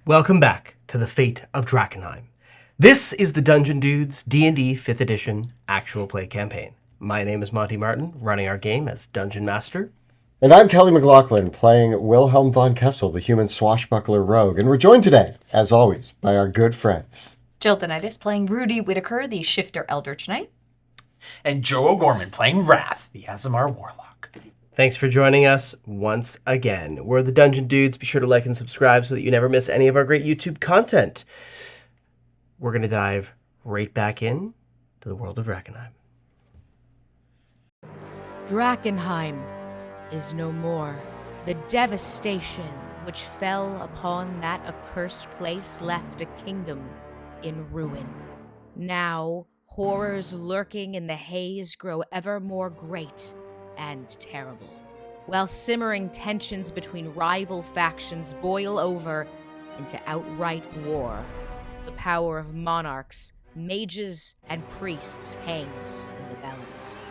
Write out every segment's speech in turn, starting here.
Welcome back to the Fate of Drakkenheim. This is the Dungeon Dudes D&D 5th Edition actual play campaign. My name is Monty Martin, running our game as Dungeon Master. And I'm Kelly McLaughlin, playing Wilhelm von Kessel, the human swashbuckler rogue. And we're joined today, as always, by our good friends. Jill Denitis playing Rudy Whitaker, the Shifter Eldritch Knight. And Joe O'Gorman playing Wrath, the Azamar Warlock. Thanks for joining us once again. We're the Dungeon Dudes. Be sure to like and subscribe so that you never miss any of our great YouTube content. We're going to dive right back in to the world of Drakkenheim. Drakkenheim is no more. The devastation which fell upon that accursed place left a kingdom in ruin. Now, horrors lurking in the haze grow ever more great and terrible, while simmering tensions between rival factions boil over into outright war. The power of monarchs, mages, and priests hangs in the balance.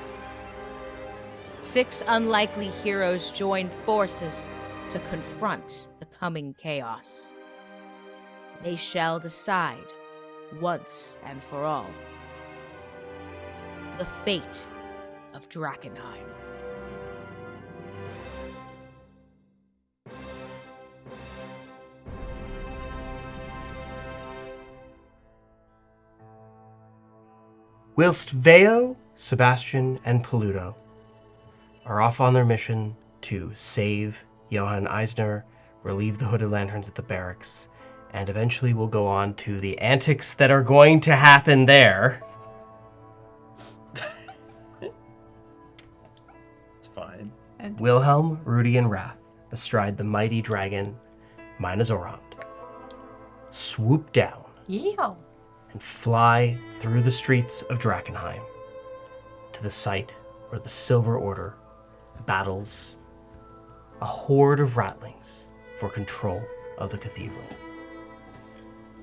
6 unlikely heroes join forces to confront the coming chaos. They shall decide, once and for all, the fate of Drakkenheim. Whilst Veo, Sebastian, and Paludo are off on their mission to save Johann Eisner, relieve the Hooded Lanterns at the barracks, and eventually we'll go on to the antics that are going to happen there. It's fine. Wilhelm, Rudy, and Wrath, astride the mighty dragon Minazorond, swoop down Yeah. and fly through the streets of Drakkenheim to the site where the Silver Order battles a horde of ratlings for control of the cathedral.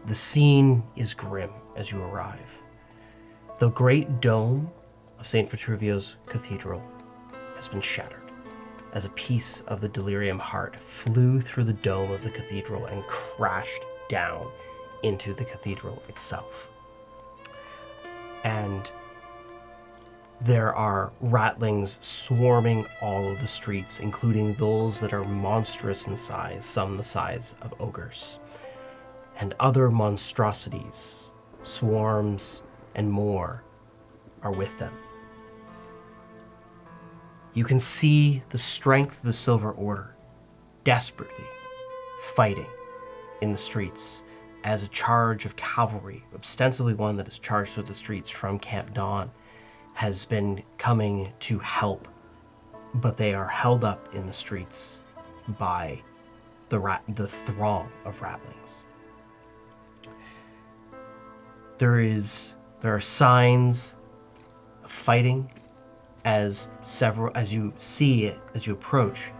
The scene is grim as you arrive. The great dome of St. Vitruvio's cathedral has been shattered as a piece of the delirium heart flew through the dome of the cathedral and crashed down into the cathedral itself. And there are ratlings swarming all of the streets, including those that are monstrous in size, some the size of ogres, and other monstrosities, swarms, and more are with them. You can see the strength of the Silver Order desperately fighting in the streets as a charge of cavalry, ostensibly one that is charged through the streets from Camp Dawn, has been coming to help, but they are held up in the streets by the throng of ratlings. There are signs of fighting as you approach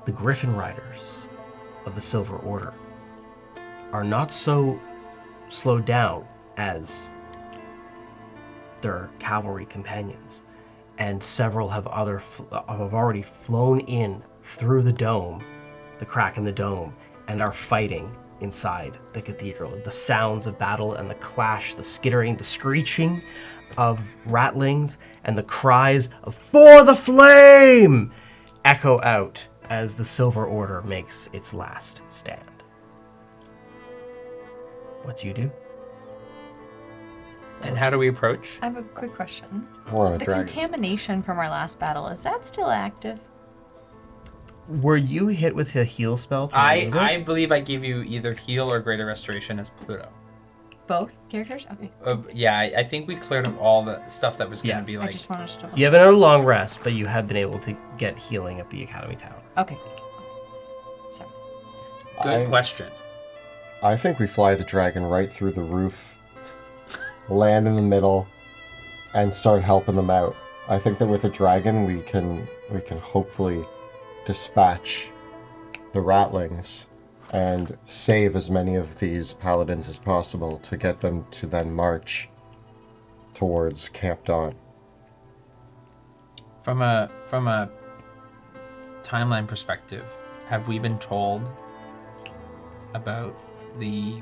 the Griffin Riders of the Silver Order are not so slowed down as their cavalry companions, and several have already flown in through the dome, the crack in the dome, and are fighting inside the cathedral. The sounds of battle and the clash, the skittering, the screeching of ratlings, and the cries of "For the flame!" echo out as the Silver Order makes its last stand. What do you do? And how do we approach? I have a quick question. We're on a The dragon. contamination from our last battle, is that still active? Were you hit with a heal spell? from Pluto? I believe I gave you either heal or greater restoration as Pluto. Both characters? Okay. Yeah, I think we cleared up all the stuff that was going to Yeah. be I like... just wanted to... You haven't had a long rest, but you have been able to get healing at the Academy Tower. Okay. Sorry. Good question. I think we fly the dragon right through the roof, land in the middle, and start helping them out. I think that with a dragon we can hopefully dispatch the ratlings and save as many of these paladins as possible to get them to then march towards Camp Dawn. From a timeline perspective, have we been told about the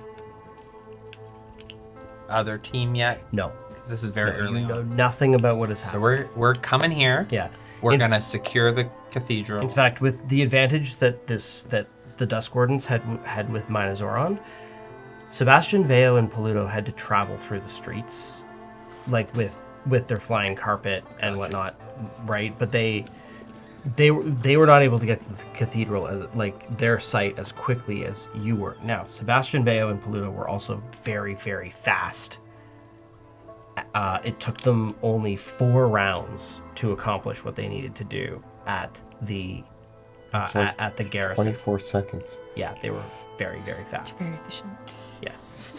other team yet? No. 'Cause this is very early You know on. nothing about what has So happened. we're coming here. Yeah. We're In- gonna secure the cathedral. In fact, with the advantage that the Dusk Wardens had with Minozoron, Sebastian, Veo, and Paluto had to travel through the streets, like with their flying carpet and whatnot, right? But they were not able to get to the cathedral, like their site, as quickly as you were. Now, Sebastian, Veo, and Paluto were also very, very fast. It took them only 4 rounds to accomplish what they needed to do at the It's like at the garrison. 24 seconds. Yeah, they were very, very fast. Very efficient. Yes.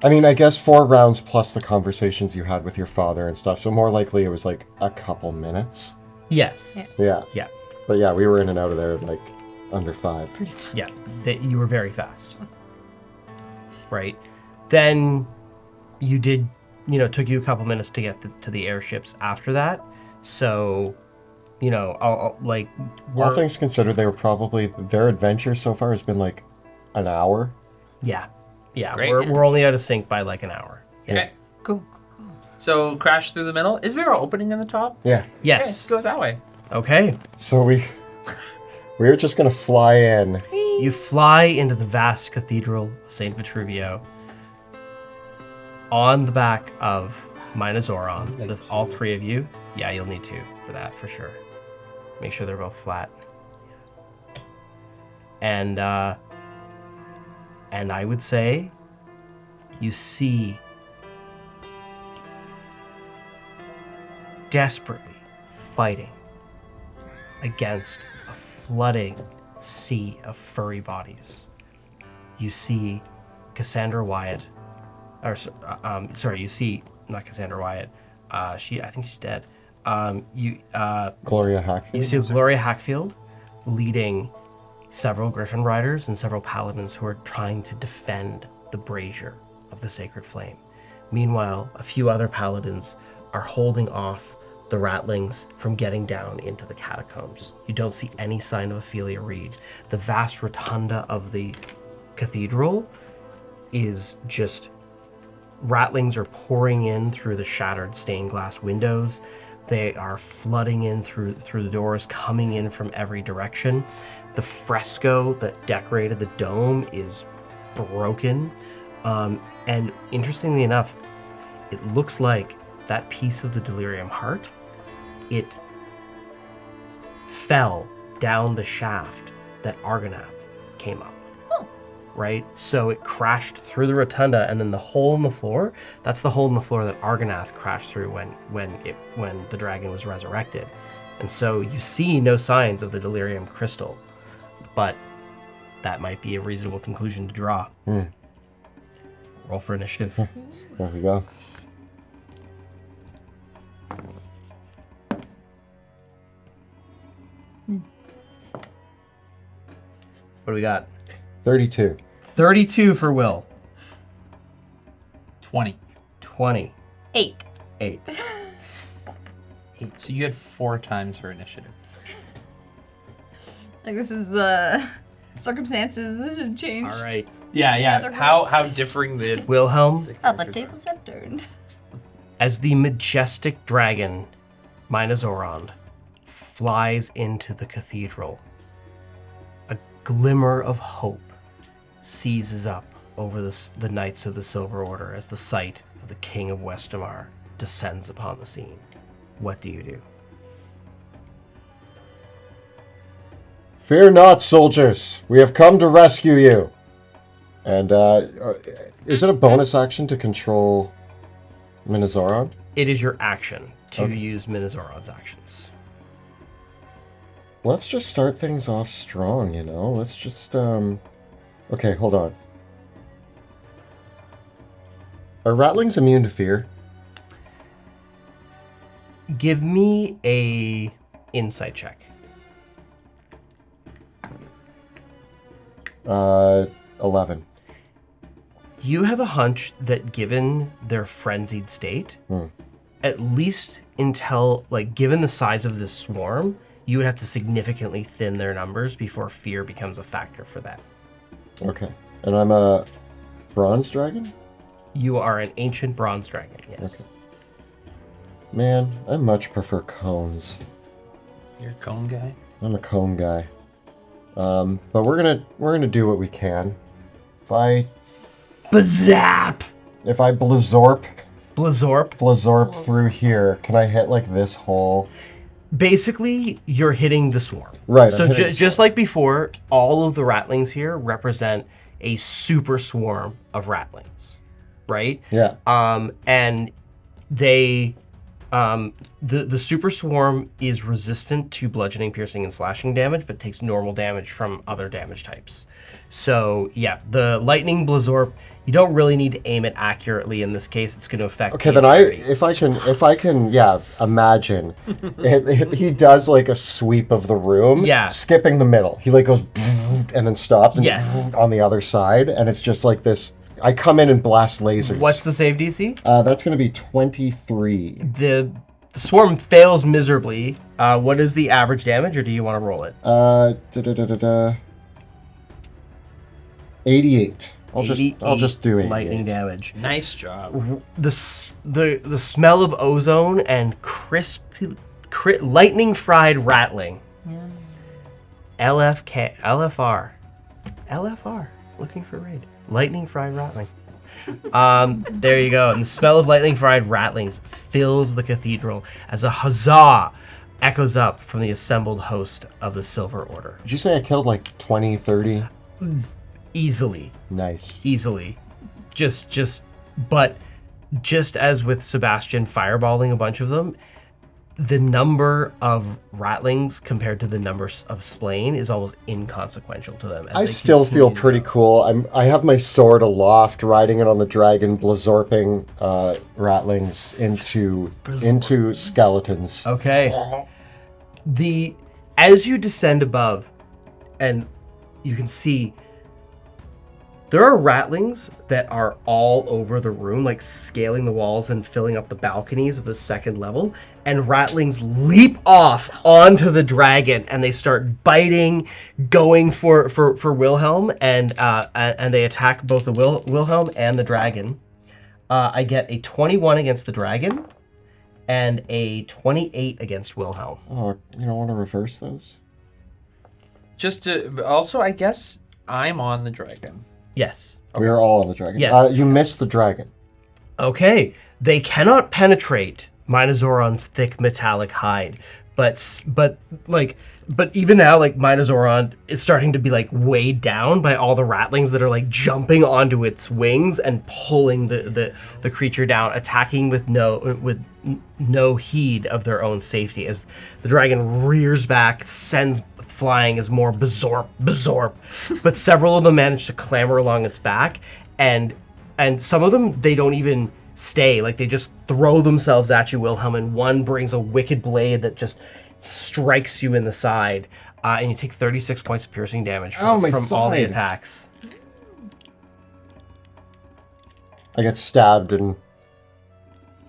I mean, I guess 4 rounds plus the conversations you had with your father and stuff. So more likely it was like a couple minutes. Yes. Yeah. Yeah. Yeah. But yeah, we were in and out of there in like under 5. Pretty fast. Yeah. You were very fast. Right. Then you did, it took you a couple minutes to get to the airships after that. So, I'll All things considered, they were probably, their adventure so far has been like an hour. Yeah. Yeah. Great. We're only out of sync by like an hour. Okay. Cool. So crash through the middle. Is there an opening in the top? Yeah. Okay, Yes. let's go that way. Okay. So we were just gonna fly in. You fly into the vast cathedral of St. Vitruvio on the back of Minozoron with all 3 of you. Yeah, you'll need 2 for that, for sure. Make sure they're both flat. And I would say you see desperately fighting against a flooding sea of furry bodies. You see Cassandra Wyatt, you see not Cassandra Wyatt. I think she's dead. Gloria Hackfield. You see Gloria Hackfield leading several Griffin Riders and several Paladins who are trying to defend the brazier of the Sacred Flame. Meanwhile, a few other Paladins are holding off the Ratlings from getting down into the catacombs. You don't see any sign of Ophelia Reed. The vast rotunda of the cathedral is just... Ratlings are pouring in through the shattered stained glass windows. They are flooding in through the doors, coming in from every direction. The fresco that decorated the dome is broken. And interestingly enough, it looks like that piece of the delirium heart, it fell down the shaft that Argonath came up. Right? So it crashed through the rotunda, and then the hole in the floor, that's the hole in the floor that Argonath crashed through when the dragon was resurrected. And so you see no signs of the delirium crystal, but that might be a reasonable conclusion to draw. Roll for initiative. There we go. What do we got? 32. 32 for Will. 20. 20. 8. 8. So you had 4 times her initiative. Like this is circumstances that have changed. All right. Yeah. other How differing the Wilhelm, Oh, the tables have turned. as the majestic dragon Minozoron flies into the cathedral, a glimmer of hope seizes up over the Knights of the Silver Order as the sight of the King of Westamar descends upon the scene. What do you do? Fear not, soldiers. We have come to rescue you. And is it a bonus action to control Minozoron? It is your action to Okay. use Minozoron's actions. Let's just start things off strong, Let's just, Okay, hold on. Are Ratlings immune to fear? Give me a insight check. 11. You have a hunch that given their frenzied state, at least until, given the size of this swarm, you would have to significantly thin their numbers before fear becomes a factor for them. Okay. And I'm a bronze dragon? You are an ancient bronze dragon, yes. Okay. Man, I much prefer cones. You're a cone guy? I'm a cone guy. But we're gonna do what we can. Bazap! If I blizorp Blizorp. through here, can I hit like this hole? Basically, you're hitting the swarm. Right. So I'm hitting just like before, all of the ratlings here represent a super swarm of ratlings, right? Yeah. And they, the super swarm is resistant to bludgeoning, piercing, and slashing damage, but takes normal damage from other damage types. So yeah, the lightning blizorp, you don't really need to aim it accurately in this case. It's going to affect. Okay, the then entirety. if I can, yeah, imagine, he does like a sweep of the room, Yeah. skipping the middle. He like goes and then stops and Yes. on the other side, and it's just like this. I come in and blast lasers. What's the save DC? That's going to be 23. The swarm fails miserably. What is the average damage, or do you want to roll it? 88. I'll just 88 do 88. lightning damage. Nice job. The smell of ozone and lightning fried rattling. LFR, looking for raid. Lightning fried rattling. There you go. And the smell of lightning fried rattlings fills the cathedral as a huzzah echoes up from the assembled host of the Silver Order. Did you say I killed like 20, 30? Easily. Nice. But just as with Sebastian fireballing a bunch of them, the number of ratlings compared to the number of slain is almost inconsequential to them. I still feel pretty cool. cool. I have my sword aloft, riding it on the dragon, blizorping ratlings into skeletons. Okay. As you descend above, and you can see there are ratlings that are all over the room, like scaling the walls and filling up the balconies of the second level, and ratlings leap off onto the dragon and they start biting, going for Wilhelm, and they attack both the Wilhelm and the dragon. I get a 21 against the dragon and a 28 against Wilhelm. Oh, you don't want to reverse those? Just to also, I guess I'm on the dragon. Yes. We are all on the dragon. Yes. You missed the dragon. Okay. They cannot penetrate Minozoron's thick metallic hide, but even now, like, Minozoron is starting to be like weighed down by all the ratlings that are like jumping onto its wings and pulling the creature down, attacking with no heed of their own safety as the dragon rears back, sends flying as more bizorp, but several of them manage to clamber along its back, and some of them, they don't even stay, like they just throw themselves at you, Wilhelm, and one brings a wicked blade that just strikes you in the side, and you take 36 points of piercing damage from all the attacks. I get stabbed and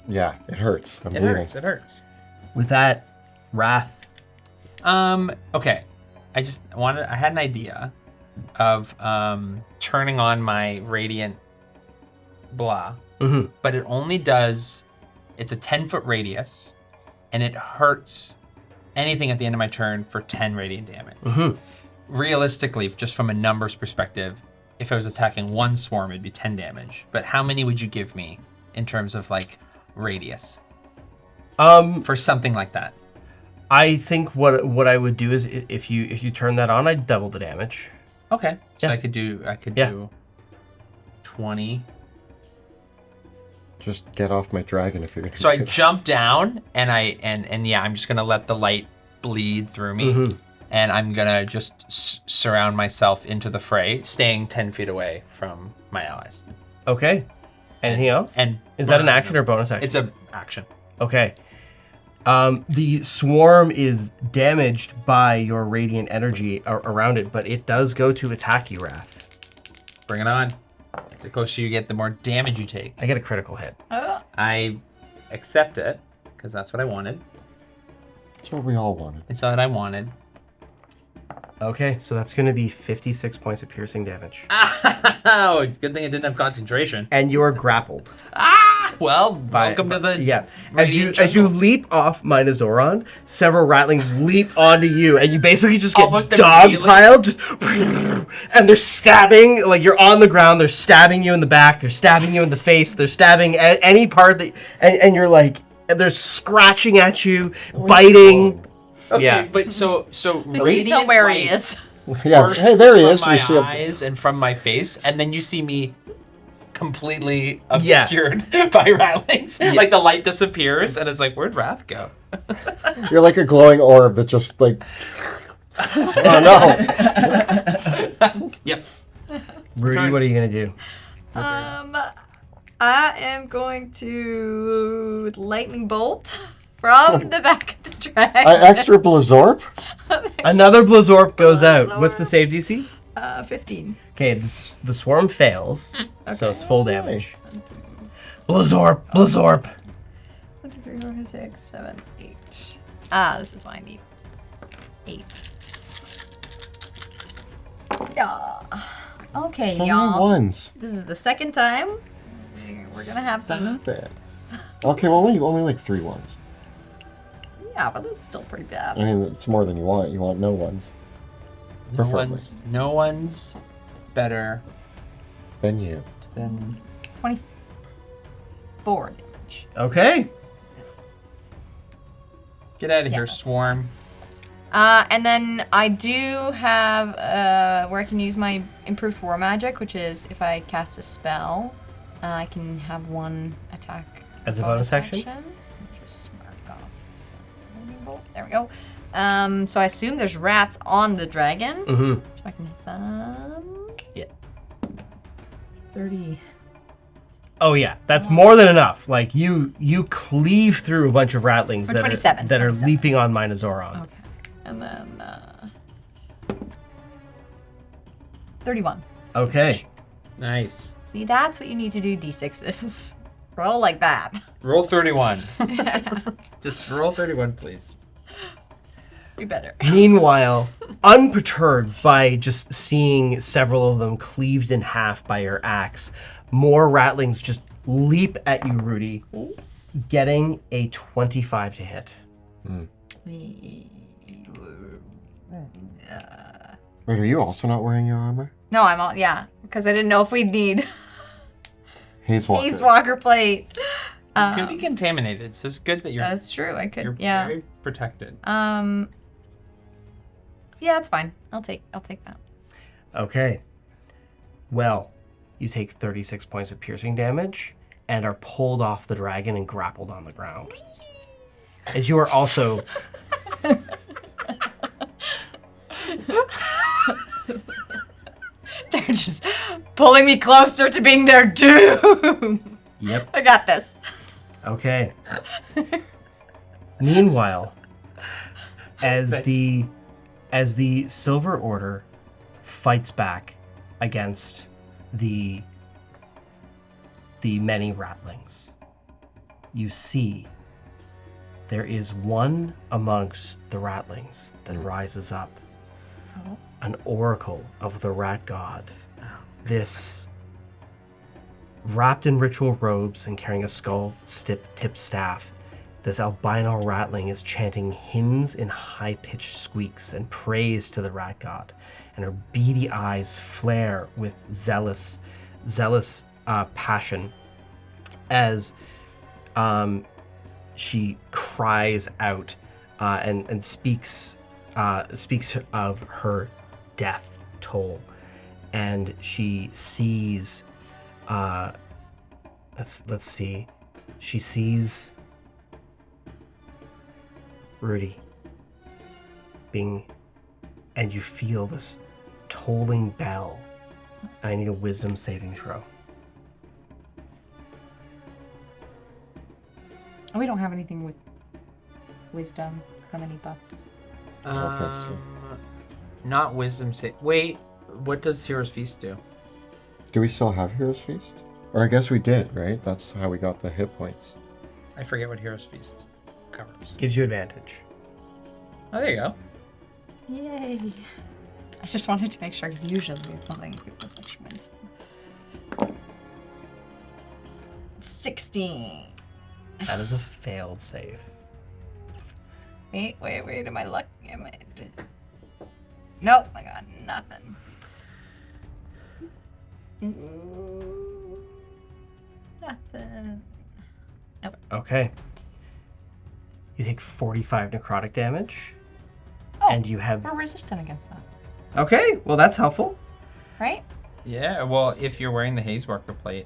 yeah, it hurts. I'm bleeding. It hurts. With that, Wrath. Okay. I had an idea of turning on my radiant blah. Mm-hmm. But it only does, it's a 10-foot radius, and it hurts anything at the end of my turn for 10 radiant damage. Mm-hmm. Realistically, just from a numbers perspective, if I was attacking one swarm, it'd be 10 damage. But how many would you give me in terms of like radius? For something like that. I think what I would do is if you turn that on, I'd double the damage. Okay. So Yeah. I could do 20. Just get off my dragon if you're gonna. So I jump down and I'm just gonna let the light bleed through me, Mm-hmm. and I'm gonna just surround myself into the fray, staying 10 feet away from my allies. Okay. Anything else? And is that an action or bonus action? It's a action. Okay. The swarm is damaged by your radiant energy around it, but it does go to attack you, Wrath. Bring it on. The closer you get, the more damage you take. I get a critical hit. I accept it because that's what I wanted. That's what we all wanted. It's what I wanted. Okay, so that's going to be 56 points of piercing damage. Oh, good thing I didn't have concentration. And you are grappled. Well, welcome to the Yeah. radiant As you jungle. leap off Minozoron, several rattlings leap onto you, and you basically just get Almost dogpiled, just and they're stabbing, like you're on the ground, they're stabbing you in the back, they're stabbing you in the face, they're stabbing any part that, and you're like, they're scratching at you, biting. Okay, Yeah. but so At least we radiant know where he light is. Yeah, bursts hey, there he from is. my We see him. eyes and from my face, and then you see me completely Yeah. obscured by rattlings. Like the light disappears, and it's like, where'd Wrath go? You're like a glowing orb that just like. Oh no! Yep. Rudy, what are you gonna do? I am going to lightning bolt from the back of the dragon. An extra Blazorp? Another Blazorp goes out. What's the save DC? 15. Okay, the swarm fails, so Okay. it's full damage. Blazorp, Blazorp. 1, 2, 3, 4, 5, 6, 7, 8. This is why I need 8. Yeah. Okay, So many y'all. ones. This is the second time. We're gonna have some. Stop it. Okay, well, only like 3 ones. Yeah, but that's still pretty bad. I mean, it's more than you want. You want no ones. Preferably. No one's better Then you. than 24 damage. Okay. get out of Yeah, here, that's swarm. And then I do have where I can use my improved war magic, which is if I cast a spell, I can have 1 attack As a bonus action? Just mark off. Lightning bolt. There we go. So I assume there's rats on the dragon, Mm-hmm. so I can hit them. Yeah. 30. Oh yeah, that's more than enough. Like you cleave through a bunch of rattlings Or that 27, are 27. leaping on Minozoron. Okay. And then 31. Okay. Nice. See, that's what you need to do, D6s. Roll like that. Roll 31. Just roll 31, please. Be better. Meanwhile, unperturbed by just seeing several of them cleaved in half by your axe, more rattlings just leap at you, Rudy, getting a 25 to hit. Wait, are you also not wearing your armor? No, I'm all, yeah, because I didn't know if we'd need Haze Walker. Haze Walker plate. Could be contaminated, so it's good that you're That's true. I could, you're yeah. very protected. Yeah, it's fine. I'll take that. Okay. Well, you take 36 points of piercing damage and are pulled off the dragon and grappled on the ground. As you are also They're just pulling me closer to being their doom. Yep. I got this. Okay. Meanwhile, as the Silver Order fights back against the many rattlings, you see there is one amongst the rattlings that rises up, an oracle of the rat god. This, wrapped in ritual robes and carrying a skull-tipped staff, this albino ratling is chanting hymns in high-pitched squeaks and praise to the rat god, and her beady eyes flare with zealous passion as she cries out and speaks of her death toll, and she sees. Let's see. She sees Rudy and you feel this tolling bell. And I need a wisdom saving throw. We don't have anything with wisdom. How many buffs? don't think so. Not wisdom save. Wait, what does Hero's Feast do? Do we still have Hero's Feast? Or I guess we did, right? That's how we got the hit points. I forget what Hero's Feast covers. Gives you advantage. Oh, there you go. Yay. just wanted to make sure, because usually it's something people section wins. 16. That is a failed save. Wait, am I lucky? Nope, I got nothing. Nothing. Nope. Okay. You take 45 necrotic damage. Oh, and you have... we're resistant against that, Okay, well that's helpful. right? Yeah, well, if you're wearing the Haze Worker plate,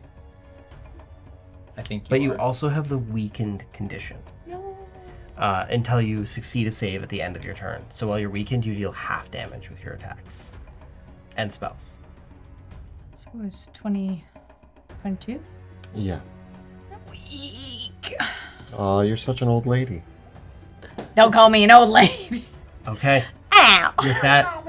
I think you But you are. also have the weakened condition. No. Until you succeed a save at the end of your turn. So while you're weakened, you deal half damage with your attacks. And spells. So it was 20... 22? Yeah. Weak. Oh, you're such an old lady. Don't call me an old lady. Okay. Ow. With that,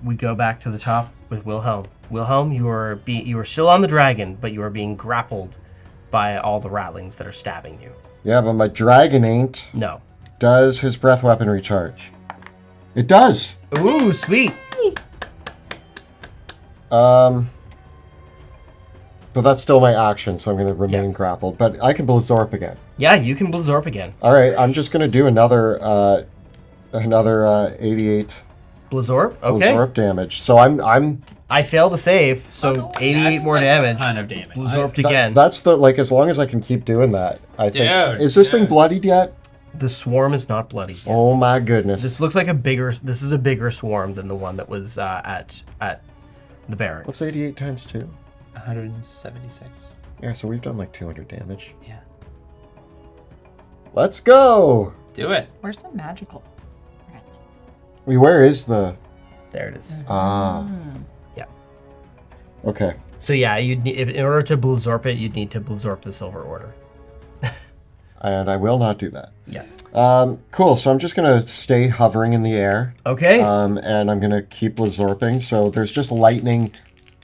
we go back to the top with Wilhelm. Wilhelm, you are still on the dragon, but you are being grappled by all the rattlings that are stabbing you. Yeah, but my dragon ain't. No. Does his breath weapon recharge? It does. Ooh, sweet. But that's still my action, so I'm going to remain grappled. But I can Blizzorp again. Yeah, you can Blizzorp again. All right, I'm just going to do another 88 Blizzorp? Okay. Blizzorp damage. So I'm I failed the save, so Blizzorp? 88 more That's damage. a ton of damage. Blizzorped again. That's the as long as I can keep doing that. I think. Dude, Is this thing dude. bloodied yet? The swarm is not bloody. Oh my goodness. This looks like this is a bigger swarm than the one that was at the barracks. What's 88 times 2? 176. Yeah, so we've done like 200 damage. Yeah. Let's go. Do it. Where's the magical? Where is the? There it is. Ah. Yeah. Okay. So yeah, in order to Blizzorp it, you'd need to Blizzorp the Silver Order. And I will not do that. Yeah. Cool. So I'm just gonna stay hovering in the air. Okay. And I'm gonna keep Blizzorping. So there's just lightning.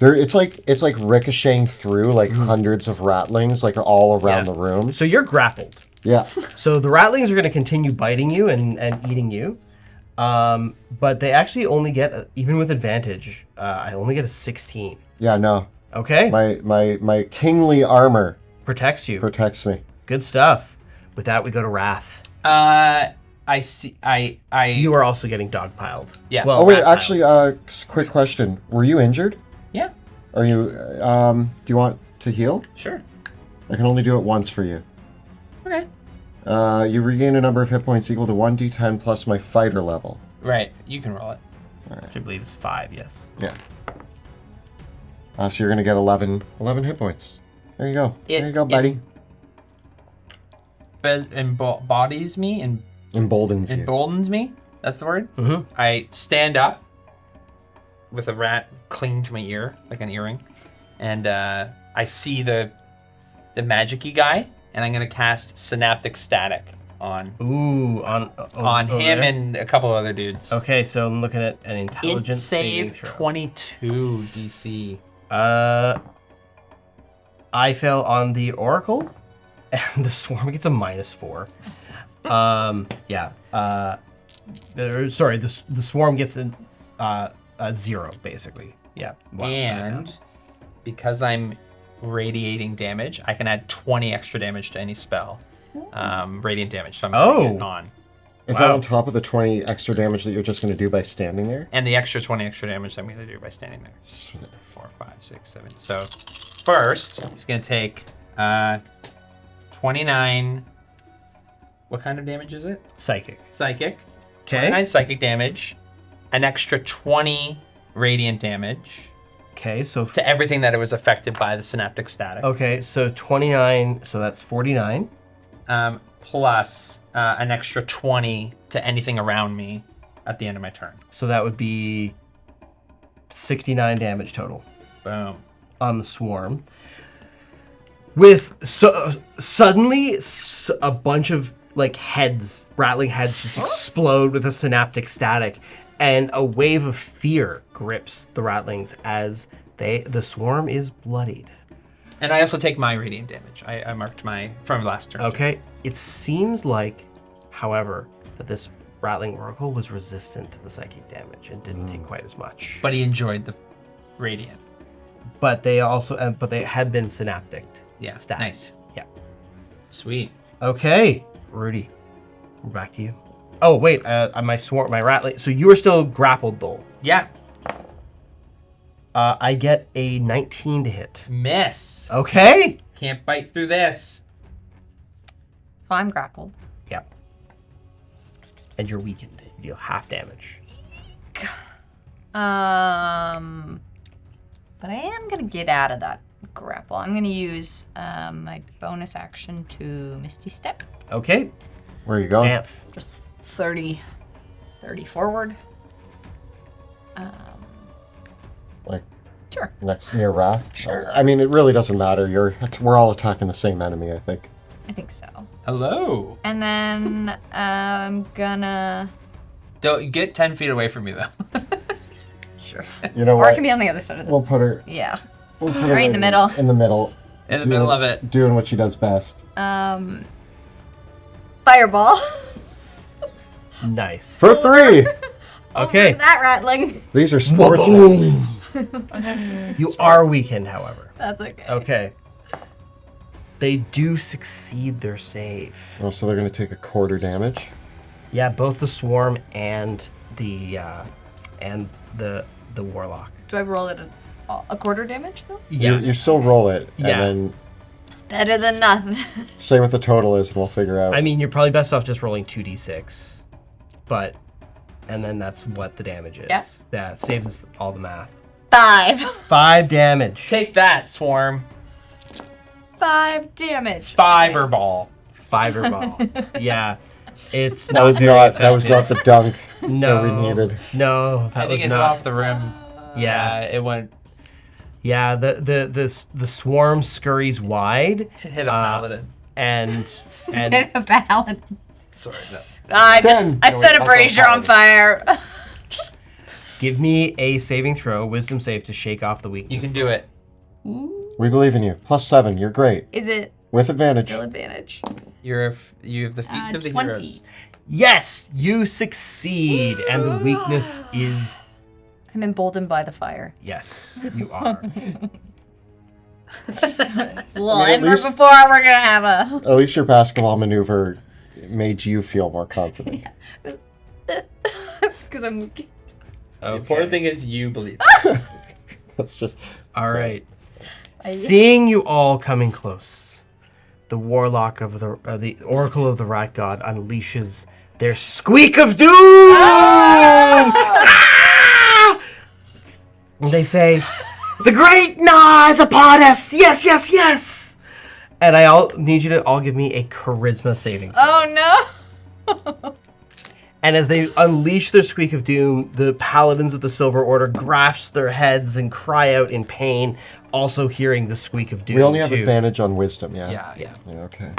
It's like ricocheting through like hundreds of rattlings, like all around the room. So you're grappled. Yeah. So the rattlings are going to continue biting you and eating you. But they actually only get, even with advantage, I only get a 16. Yeah. No. Okay. My kingly armor Protects you. protects me. Good stuff. With that, we go to Wrath. I see. I. You are also getting dogpiled. Yeah. Well, Oh wait, rat-piled. actually, quick question: were you injured? Yeah. Are you? Do you want to heal? Sure. I can only do it once for you. Okay. You regain a number of hit points equal to 1d10 plus my fighter level. Right. You can roll it. Which I believe is 5, yes. Yeah. So you're gonna get 11 hit points. There you go. There you go, buddy. Embodies me and Emboldens you. emboldens me. That's the word. Mm-hmm. I stand up with a rat clinging to my ear like an earring, and I see the magic-y guy, and I'm gonna cast Synaptic Static on Ooh, on over him there. and a couple other dudes. Okay, so I'm looking at an Int intelligence saving save throw. 22 DC. I fell on the Oracle, and the Swarm gets a -4. Yeah. Sorry, the Swarm gets a 0, basically. Yeah. Wow. And because I'm radiating damage, I can add 20 extra damage to any spell. Radiant damage. So I'm putting it on. Is that on top of the 20 extra damage that you're just gonna do by standing there? And the extra 20 extra damage I'm going to do by standing there. 4, 5, 6, 7. So first, he's going to take 29. What kind of damage is it? Psychic. Psychic. Okay. 29 psychic damage. An extra 20 radiant damage Okay, so to everything that it was affected by the synaptic static. okay, so 29, so that's 49. Plus an extra 20 to anything around me at the end of my turn. So that would be 69 damage total Boom. on the Swarm. With suddenly a bunch of like heads, rattling heads just explode with a synaptic static, and a wave of fear grips the rattlings as the Swarm is bloodied. And I also take my radiant damage. I marked my from last turn. Okay, it seems like, however, that this Rattling Oracle was resistant to the psychic damage and didn't take quite as much. But he enjoyed the radiant. But they also, but they had been synaptic. Yeah, Static. nice. Yeah. Sweet. Okay, Rudy, we're back to you. Oh wait, my rattling. So you are still grappled though. Yeah. I get a 19 to hit. Miss. Okay. Can't bite through this. So I'm grappled. Yeah. And you're weakened. You deal half damage. But I am gonna get out of that grapple. I'm gonna use my bonus action to Misty Step. Okay. Where are you going? Banff. Just 30 forward. Like Sure. next near Wrath? Sure. I mean, it really doesn't matter. We're all attacking the same enemy, I think. I think so. Hello. And then I'm gonna... Don't get 10 feet away from me though. Sure. You know Or what? it can be on the other side of the... We'll put her Yeah. right in the middle. In the middle. In the middle of it. Doing what she does best. Fireball. Nice. For 3! Okay. That rattling. These are sports Boom. weapons. You are weakened, however. That's okay. Okay. They do succeed their save. Oh, so they're going to take a quarter damage? Yeah, both the swarm and the warlock. Do I roll it a quarter damage though? Yeah. You still roll it, Yeah. and then It's better than nothing. say what the total is, and we'll figure out. I mean, you're probably best off just rolling 2d6, and then that's what the damage is. Yeah. Yeah, it saves us all the math. 5. 5 damage. Take that, Swarm. 5 damage. Fireball. Fireball. Yeah, it's that not was very not. That was effective. not the dunk No, that we needed. no, I that was think it hit not. off the rim. Yeah. It went. Yeah, the swarm scurries wide, Hit a paladin. and Hit a paladin. Sorry. No. I Then- set No, a wait, that's brazier not on fire. give me a saving throw, wisdom save to shake off the weakness. You can do it. We believe in you. +7. You're great. Is it With advantage. still advantage? You have the feast of the 20. heroes. Yes, you succeed, and the weakness is I'm emboldened by the fire. yes, you are. It's a little I mean, at ember least- before we're gonna have a... At least your basketball maneuver made you feel more confident. Because I'm... The important thing is you believe. That's just. All right. Seeing you all coming close, the warlock of the Oracle of the Rat God unleashes their squeak of doom. Ah! And they say, "The great Na is upon us! Yes, yes, yes!" And I need you to all give me a charisma saving throw. Oh no! And as they unleash their squeak of doom, the paladins of the Silver Order grasp their heads and cry out in pain, also hearing the squeak of doom. We only have too. advantage on wisdom, yeah? Yeah. Yeah, okay.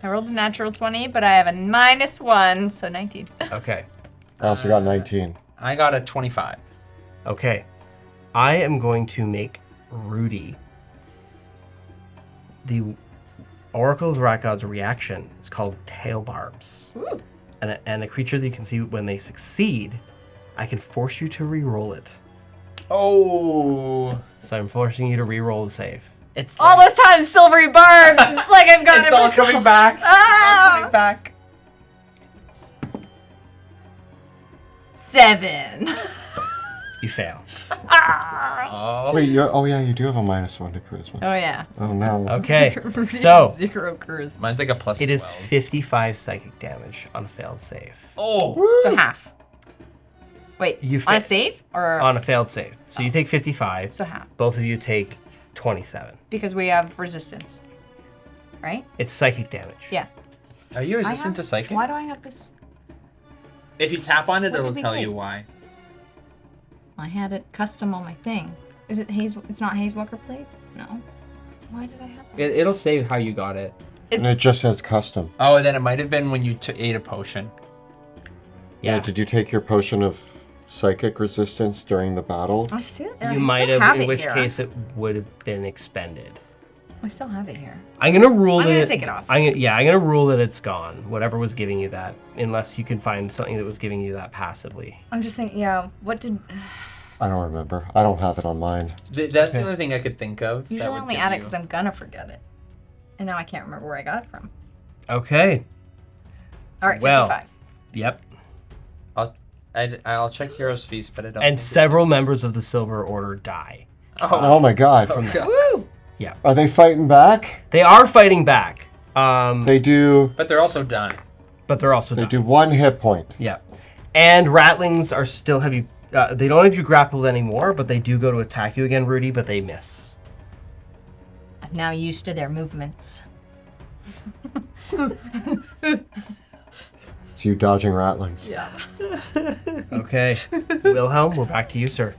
I rolled a natural 20, but I have a -1, so 19. Okay. I also got 19. I got a 25. Okay. I am going to make Rudy the Oracle of the Rat God's reaction. It's called Tail Barbs. Ooh. And a creature that you can see when they succeed, I can force you to re-roll it. Oh. So I'm forcing you to re-roll the save. It's All those times, silvery barbs! It's like I've got It's all coming back. Ah! Coming back. 7. You fail. Oh. Wait, yeah, you do have a -1 to charisma. Oh yeah. Oh no. Okay. So 0 charisma. Mine's like a plus it is 12. 55 psychic damage on a failed save. Oh. So half. Wait, You on a fa- save? Or On a failed save. So you take 55. so half. Both of you take 27. Because we have resistance. Right? It's psychic damage. Yeah. Are you resistant to psychic? Why do I have this? If you tap on it, What it'll did we tell click? you why. I had it custom on my thing. Is it Haze? It's not Hazewalker plate? No. Why did I have that? It'll say how you got it. And it just says custom. Oh, then it might have been when you ate a potion. Yeah. Did you take your potion of psychic resistance during the battle? I see it. You might have, in which case it would have been expended. I still have it here. I'm gonna rule I'm that. gonna take it off. I'm gonna rule that it's gone. Whatever was giving you that, unless you can find something that was giving you that passively. I'm just saying, yeah, what did... I don't remember. I don't have it on mine. That's the only thing I could think of. Usually that I would only give add it you- because I'm gonna forget it. And now I can't remember where I got it from. Okay. All right, Well. 55. Yep. I'll check Heroes Feast, but I don't. And think several members of the Silver Order die. Oh my god. Oh, God. Woo! Yeah. Are they fighting back? They are fighting back. They do. But they're also done. But they're also They dying. do 1 hit point. Yeah. And ratlings are still have you. They don't have you grappled anymore, but they do go to attack you again, Rudy. But they miss. I'm now used to their movements. It's you dodging rattlings. Yeah. Okay. Wilhelm, we're back to you, sir.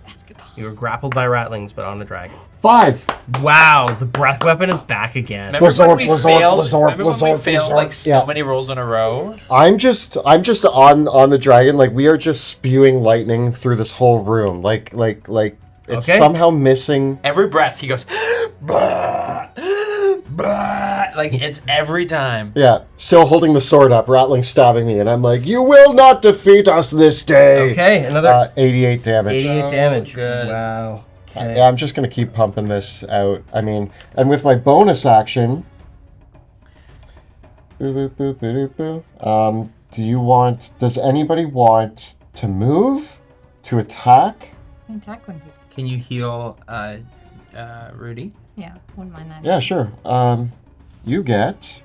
Basketball. You were grappled by ratlings, but on a dragon. 5. Wow, the breath weapon is back again. Remember when we Blazorb, failed? Blazorb, Remember when we Blazorb, failed Blazorb. like so Yeah. many rolls in a row? I'm just on the dragon. Like we are just spewing lightning through this whole room. Like it's Okay. somehow missing. Every breath he goes, "Bah, bah," like it's every time. Yeah, still holding the sword up, rattling, stabbing me, and I'm like, "You will not defeat us this day." Okay, another 88 damage. 88 So damage. good. Wow. Okay. Yeah, I'm just gonna keep pumping this out. I mean, and with my bonus action. Does anybody want to move? To attack? Attack one. Can you heal Rudy? Yeah, wouldn't mind that. Yeah, sure. You get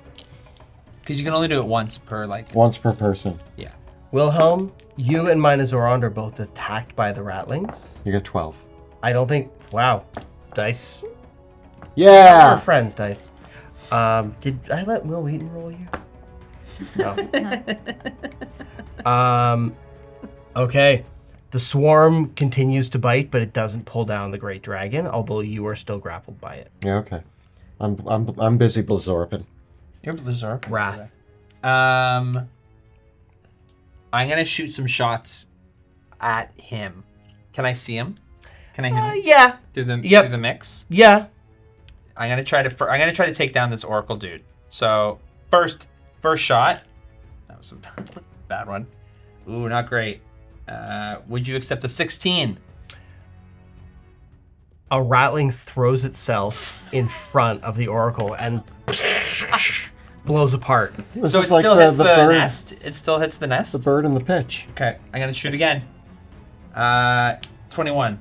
Because you can only do it once per like. once per person. Yeah. Wilhelm, you and Minazorond are both attacked by the ratlings. You get 12. I don't think. Wow. Dice. Yeah! We're friends, Dice. Did I let Will Wheaton roll you? No. Okay. The swarm continues to bite, but it doesn't pull down the great dragon, although you are still grappled by it. Yeah, okay. I'm busy Blazorping. You're Blizzard. Wrath. I'm gonna shoot some shots at him. Can I see him? Can I hit him Yeah. through the Yep. through the mix? Yeah. I'm gonna try to take down this Oracle dude. So first shot. That was a bad one. Ooh, not great. Would you accept a 16? A rattling throws itself in front of the oracle and blows apart. This So it is like still hits the bird, nest. It still hits the nest. the bird in the pitch. Okay, I'm gonna shoot again. 21.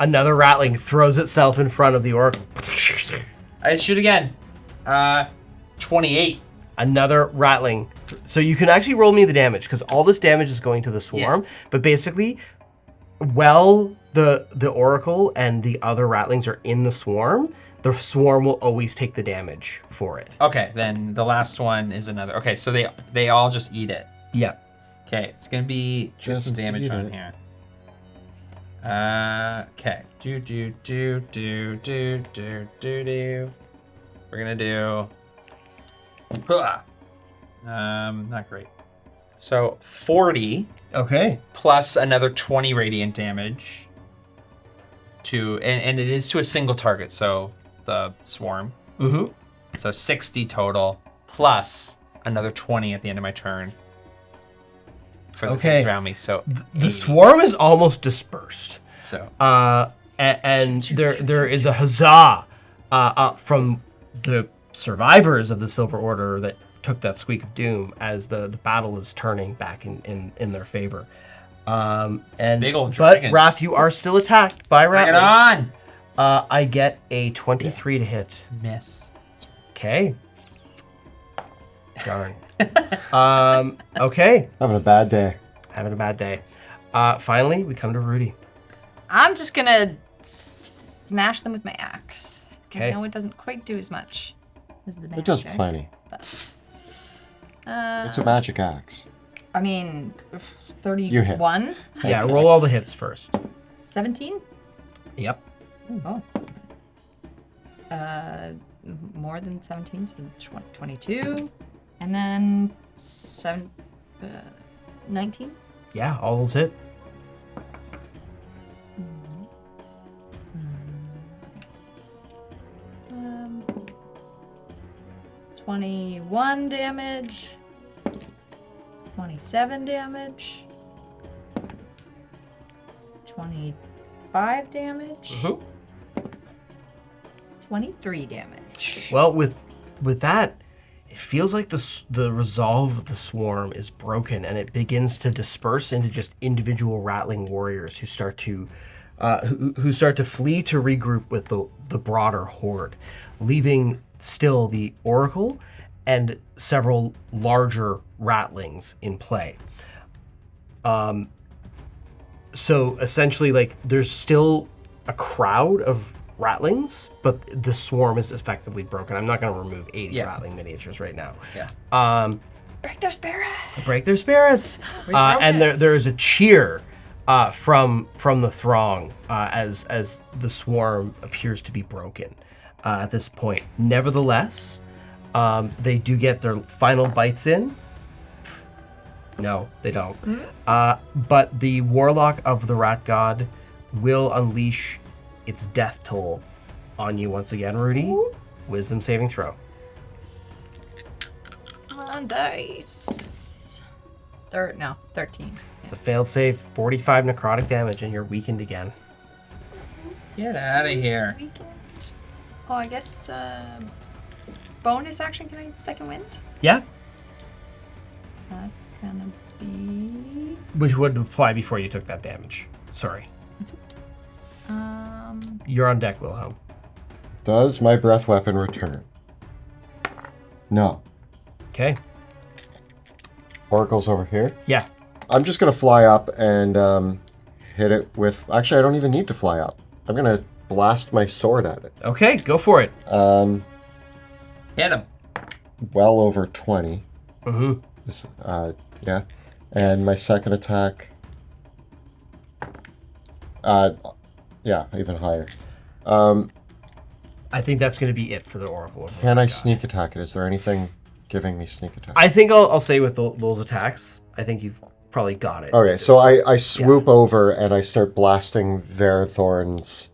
Another rattling throws itself in front of the oracle. I shoot again. 28. Another rattling. So you can actually roll me the damage because all this damage is going to the swarm. But basically, while the oracle and the other rattlings are in the swarm will always take the damage for it. Okay, then the last one is another. Okay, so they all just eat it. Yeah. Okay, it's gonna be just some Just damage eat on it. here. Okay. Do. We're gonna do. Not great. So 40 Okay. plus another 20 radiant damage. And it is to a single target, so the swarm. Mm-hmm. So 60 total, plus another 20 at the end of my turn. For the Okay. things around me, so The 80. swarm is almost dispersed. So And there is a huzzah from the survivors of the Silver Order that took that squeak of doom as the battle is turning back in their favor. And Big old but dragon. Wrath, you are still attacked by bring it Rattlings. on. I get a 23 to hit. Miss. Okay. Darn. Okay. Having a bad day. Having a bad day. Finally, we come to Rudy. I'm just gonna smash them with my axe. Okay. I know it doesn't quite do as much as the magic. It does plenty. But, It's a magic axe. I mean, You hit. 31, Yeah, roll all the hits first. 17. Yep. Oh. More than 17, so 22, and then 19. Yeah, all those hit. 21 damage. 27 damage. 25 damage. 23 damage. Well, with that, it feels like the resolve of the swarm is broken, and it begins to disperse into just individual rattling warriors who start to flee to regroup with the broader horde, leaving still the oracle and several larger rattlings in play. So essentially, like, there's still a crowd of rattlings, but the swarm is effectively broken. I'm not going to remove 80 rattling miniatures right now. Yeah. Break their spirit. Break their spirits. And there is a cheer from the throng as the swarm appears to be broken at this point. Nevertheless, they do get their final bites in. No, they don't. But the warlock of the rat god will unleash its death toll on you once again, Rudy. Wisdom saving throw. Come on, dice. 13. It's a failed save, 45 necrotic damage, and you're weakened again. Get out of here. Weekend. Oh, I guess bonus action. Can I second wind? Yeah, That's gonna be. which would apply before you took that damage. Sorry. You're on deck, Wilhelm. Does my breath weapon return? No. Okay. Oracle's over here. Yeah. I'm just going to fly up and hit it with... Actually, I don't even need to fly up. I'm going to blast my sword at it. Okay, go for it. Hit him. Well over 20. Mm-hmm. Yeah. And my second attack... yeah, even higher. I think that's going to be it for the Oracle. Can I sneak attack it? Is there anything giving me sneak attack? I think I'll say with those attacks, I think you've probably got it. Okay, so I swoop over and I start blasting Verathorn's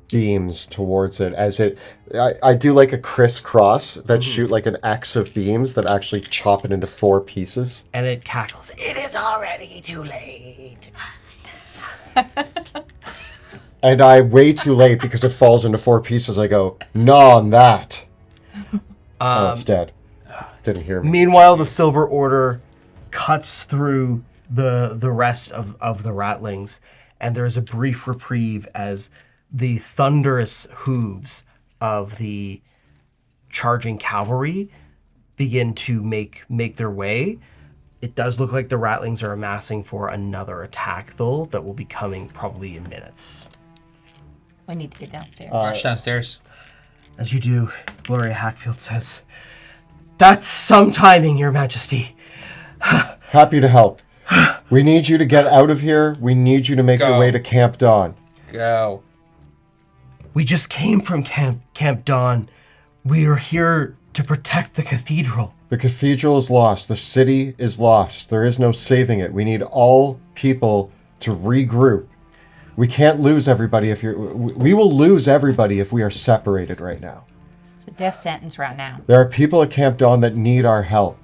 beams towards it as it... I do like a crisscross that shoot like an X of beams that actually chop it into 4 pieces. And it cackles. It is already too late. And I, way too late because it falls into 4 pieces, I go, gnaw on that. Oh, it's dead. Didn't hear me. Meanwhile, the Silver Order cuts through the rest of the rattlings, and there is a brief reprieve as the thunderous hooves of the charging cavalry begin to make their way. It does look like the rattlings are amassing for another attack, though, that will be coming probably in minutes. We need to get downstairs. Rush downstairs. As you do, Gloria Hackfield says, "That's some timing, Your Majesty." Happy to help. We need you to get out of here. We need you to make your Go. way to Camp Dawn. Go. We just came from Camp Dawn. We are here to protect the cathedral. The cathedral is lost. The city is lost. There is no saving it. We need all people to regroup. We can't lose everybody if you're... We will lose everybody if we are separated right now. It's a death sentence right now. There are people at Camp Dawn that need our help.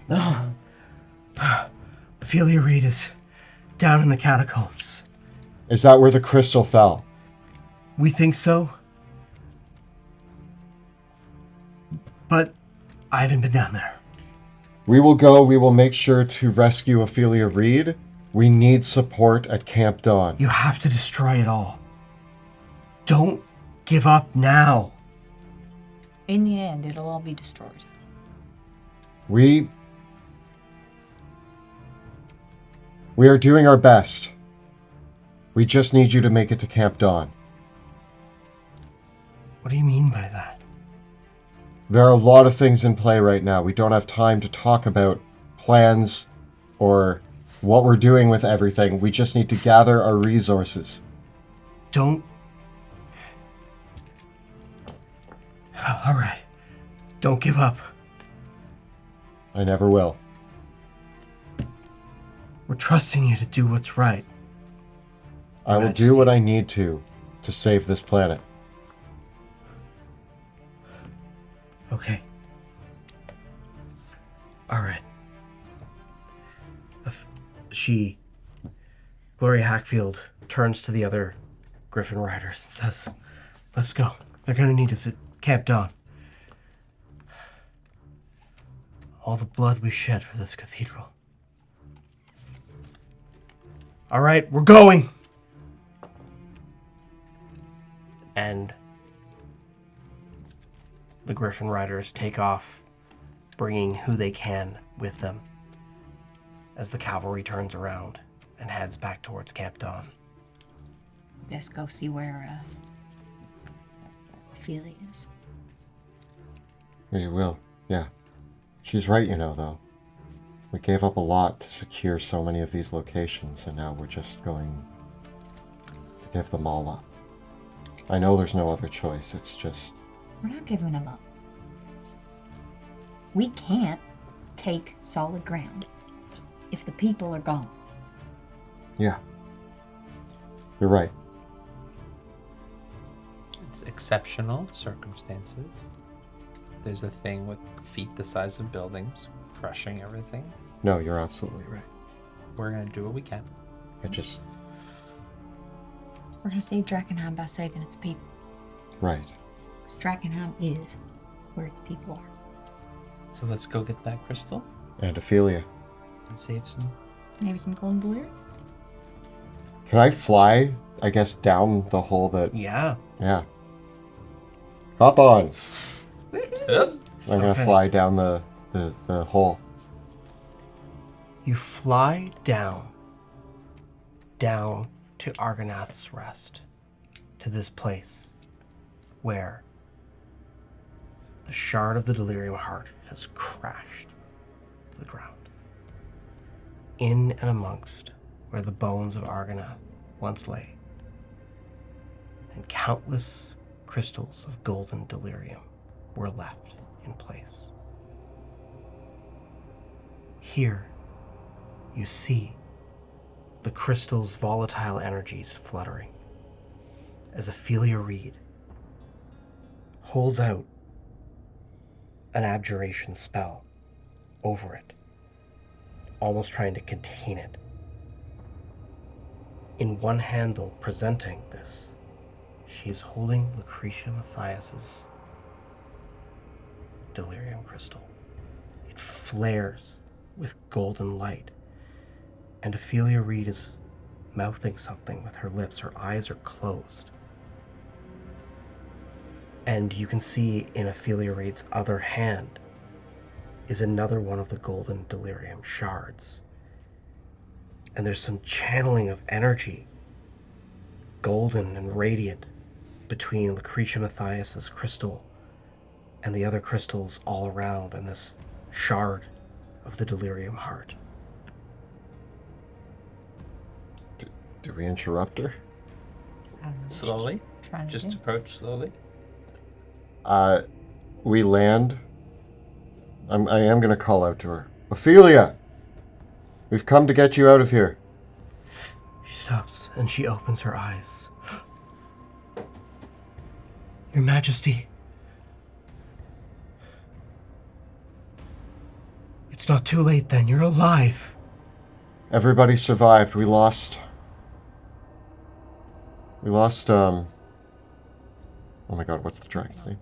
Ophelia Reed is down in the catacombs. Is that where the crystal fell? We think so. But I haven't been down there. We will go. We will make sure to rescue Ophelia Reed. We need support at Camp Dawn. You have to destroy it all. Don't give up now. In the end, it'll all be destroyed. We are doing our best. We just need you to make it to Camp Dawn. What do you mean by that? There are a lot of things in play right now. We don't have time to talk about plans or what we're doing with everything. We just need to gather our resources. Don't... All right. Don't give up. I never will. We're trusting you to do what's right. I will do what I need to save this planet. Okay. All right. Gloria Hackfield turns to the other Griffin riders and says, "Let's go. They're gonna need us at Camp Dawn. All the blood we shed for this cathedral. All right, we're going." And the Griffin riders take off, bringing who they can with them as the cavalry turns around and heads back towards Camp Dawn. Best go see where Ophelia is. We will, yeah. She's right, though. We gave up a lot to secure so many of these locations, and now we're just going to give them all up. I know there's no other choice, it's just... We're not giving them up. We can't take solid ground if the people are gone. Yeah. You're right. It's exceptional circumstances. There's a thing with feet the size of buildings, crushing everything. No, you're absolutely right. We're gonna do what we can. It just... We're gonna save Drakkenheim by saving its people. Right. Because Drakkenheim is where its people are. So let's go get that crystal And Ophelia. and save some. Maybe some golden delirium? Can I fly, I guess, down the hole that... Yeah. Yeah. Hop on! Yep. I'm gonna Okay. fly down the hole. You fly down to Argonath's Rest, to this place where the shard of the delirium heart has crashed to the ground. In and amongst where the bones of Argonath once lay, and countless crystals of golden delirium were left in place. Here, you see the crystal's volatile energies fluttering as Ophelia Reed holds out an abjuration spell over it, almost trying to contain it. In one handle presenting this, she is holding Lucretia Matthias's delirium crystal. It flares with golden light, and Ophelia Reed is mouthing something with her lips. Her eyes are closed. And you can see in Ophelia Reed's other hand is another one of the golden delirium shards. And there's some channeling of energy, golden and radiant, between Lucretia Matthias's crystal and the other crystals all around, and this shard of the delirium heart. Do we interrupt her? I don't know. Slowly. Trying to Just do. approach slowly. We land. I am going to call out to her. Ophelia! We've come to get you out of here. She stops and she opens her eyes. Your Majesty. It's not too late then. You're alive. Everybody survived. We lost, oh my god, what's the dragon's name?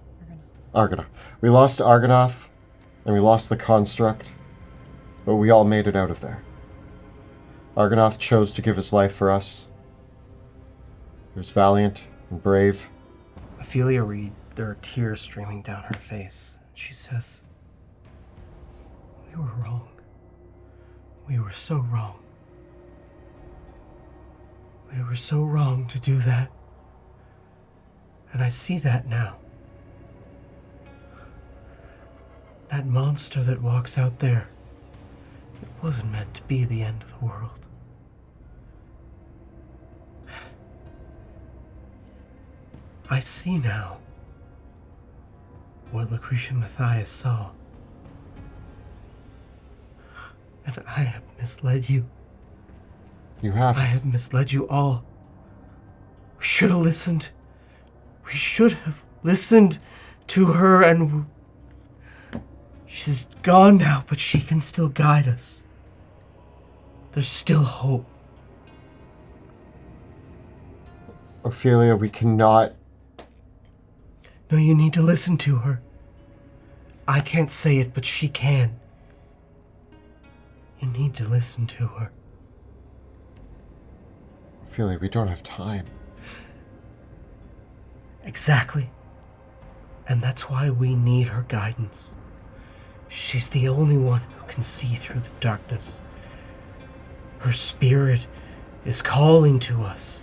Argonath. We lost Argonath, and we lost the construct, but we all made it out of there. Argonath chose to give his life for us. He was valiant and brave. Ophelia Reed, there are tears streaming down her face. She says, "We were wrong. We were so wrong. We were so wrong to do that. And I see that now. That monster that walks out there, it wasn't meant to be the end of the world. I see now what Lucretia Matthias saw. And I have misled you. You have. I have misled you all. We should have listened. We should have listened to her, and She's gone now, but she can still guide us. There's still hope. Ophelia, we cannot... No, you need to listen to her. I can't say it, but she can. You need to listen to her. Ophelia, we don't have time. Exactly. And that's why we need her guidance. She's the only one who can see through the darkness. Her spirit is calling to us.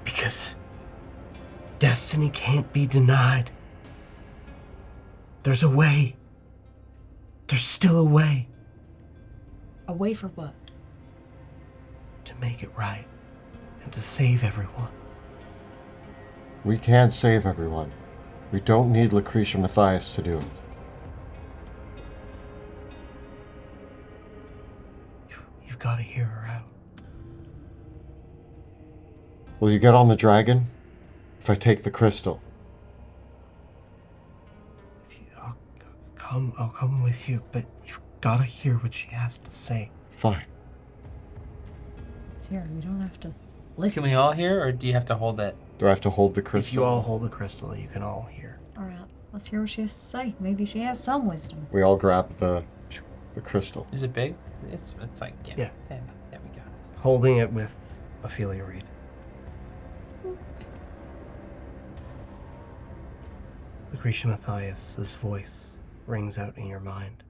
Because destiny can't be denied. There's a way. There's still a way A way for what? to make it right and to save everyone. We can't save everyone. We don't need Lucretia Mathias to do it. You've got to hear her out. Will you get on the dragon if I take the crystal? I'll come with you, but you've got to hear what she has to say. Fine. It's here. We don't have to Can listen. we all hear, or do you have to hold it? Do I have to hold the If crystal? you all hold the crystal, you can all hear. All right. Let's hear what she has to say. Maybe she has some wisdom. We all grab the crystal. Is it big? It's like, Yeah. There we go. Holding it with Ophelia Reed. Lucretia Mathias' voice rings out in your mind.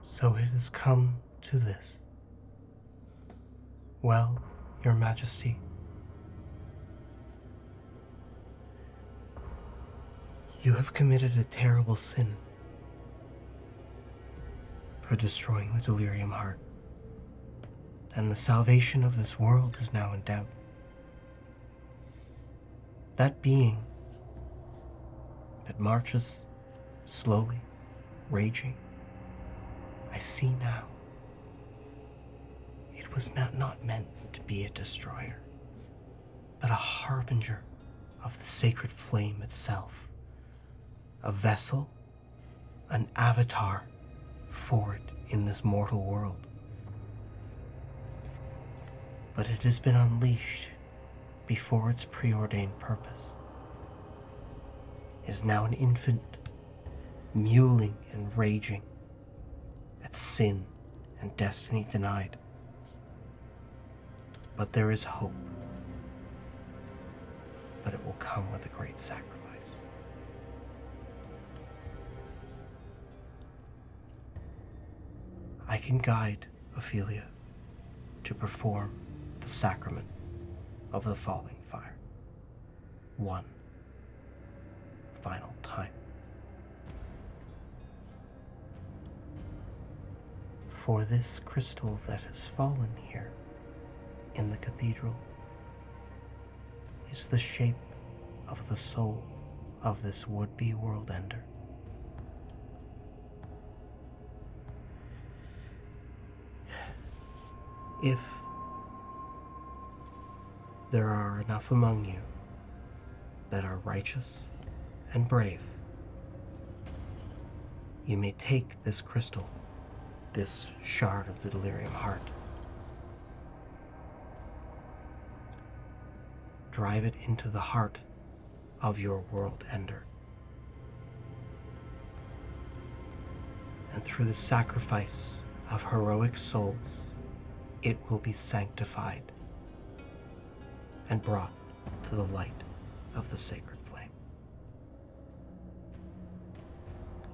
So it has come to this. Well, Your Majesty, you have committed a terrible sin for destroying the delirium heart, and the salvation of this world is now in doubt. That being that marches slowly, raging, I see now. It was not meant to be a destroyer, but a harbinger of the sacred flame itself. A vessel, an avatar for it in this mortal world. But it has been unleashed before its preordained purpose. It is now an infant, mewling and raging at sin and destiny denied. But there is hope. But it will come with a great sacrifice. I can guide Ophelia to perform the sacrament of the falling fire. One final time. For this crystal that has fallen here in the cathedral is the shape of the soul of this would-be world ender. If there are enough among you that are righteous and brave, you may take this crystal, this shard of the delirium heart, drive it into the heart of your world ender, and through the sacrifice of heroic souls, it will be sanctified and brought to the light of the sacred flame.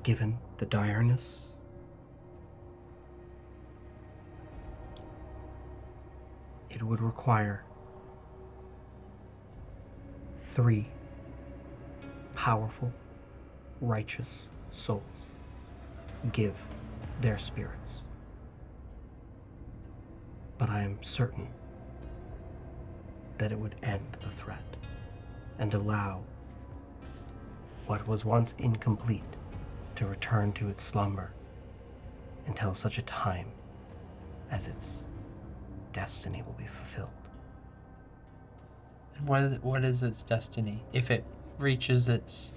Given the direness, it would require 3 powerful, righteous souls give their spirits. But I am certain that it would end the threat and allow what was once incomplete to return to its slumber until such a time as its destiny will be fulfilled. What is its destiny if it reaches its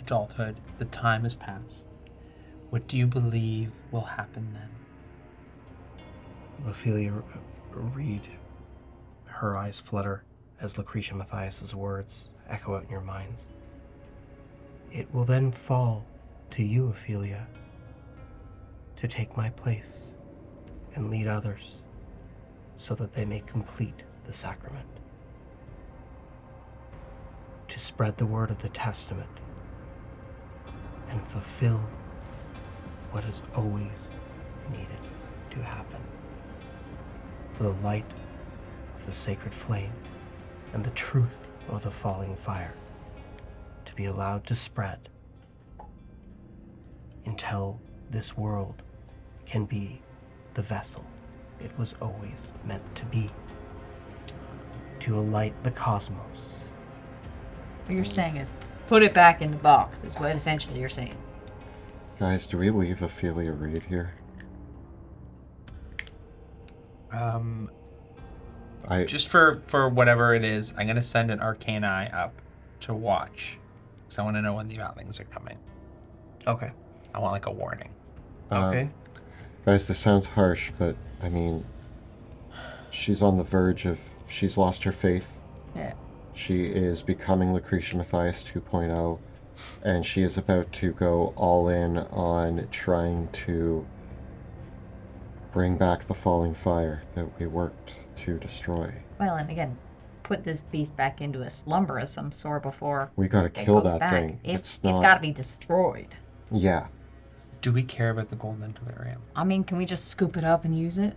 adulthood. The time has passed. What do you believe will happen then? Ophelia Reed, her eyes flutter as Lucretia Matthias's words echo out in your minds. It will then fall to you, Ophelia, to take my place and lead others so that they may complete the sacrament. To spread the word of the testament and fulfill what has always needed to happen. For the light of the sacred flame and the truth of the falling fire to be allowed to spread until this world can be the vessel it was always meant to be, to alight the cosmos. What you're saying is put it back in the box, is what essentially you're saying. Guys, do we leave Ophelia Reed here? Just for whatever it is, I'm gonna send an arcane eye up to watch, because I want to know when the Outlings are coming. Okay. I want like a warning. Okay. Guys, this sounds harsh, but I mean, she's on the verge of, she's lost her faith. Yeah. She is becoming Lucretia Matthias 2.0, and she is about to go all in on trying to bring back the falling fire that we worked to destroy. Well, and again, put this beast back into a slumber of some sort before We gotta it kill goes that back. thing. It's not... got to be destroyed. Yeah. Do we care about the golden delirium? I mean, can we just scoop it up and use it?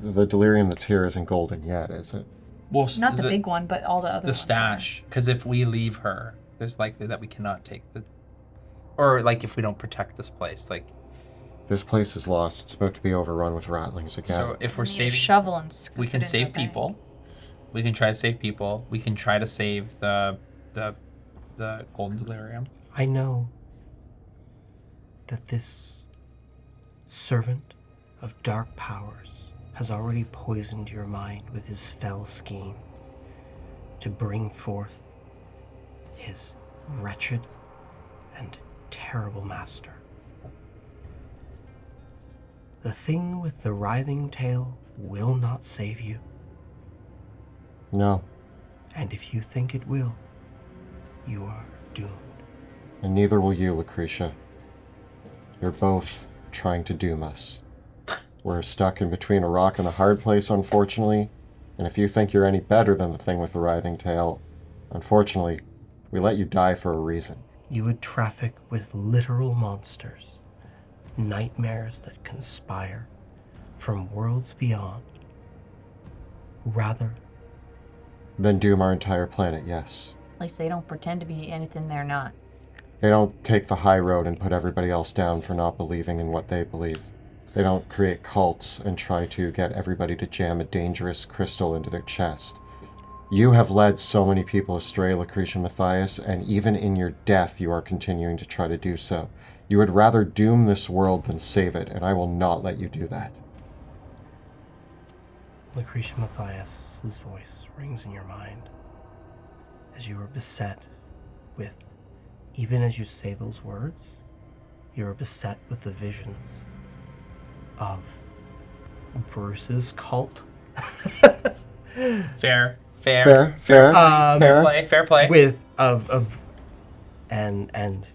The delirium that's here isn't golden yet, is it? Well, Not the big one, but all the other the ones. stash. Because if we leave her, there's likely that we cannot take the, or like if we don't protect this place, like. This place is lost. It's about to be overrun with rattlings again. So if we're We need a saving, shovel and scoop we can it into save a bag. people. We can try to save people. We can try to save the golden delirium. I know that this servant of dark powers has already poisoned your mind with his fell scheme to bring forth his wretched and terrible master. The thing with the writhing tail will not save you, No. and if you think it will, you are doomed. And neither will you, Lucretia. You're both trying to doom us. We're stuck in between a rock and a hard place, unfortunately. And if you think you're any better than the thing with the writhing tail, unfortunately, we let you die for a reason. You would traffic with literal monsters, nightmares that conspire from worlds beyond, rather Then doom our entire planet, yes. At least they don't pretend to be anything they're not. They don't take the high road and put everybody else down for not believing in what they believe. They don't create cults and try to get everybody to jam a dangerous crystal into their chest. You have led so many people astray, Lucretia Matthias, and even in your death you are continuing to try to do so. You would rather doom this world than save it, and I will not let you do that. Lucretia Matthias's voice rings in your mind as you are beset with, even as you say those words, you are beset with the visions of Bruce's cult. Fair. Fair. Fair play. With and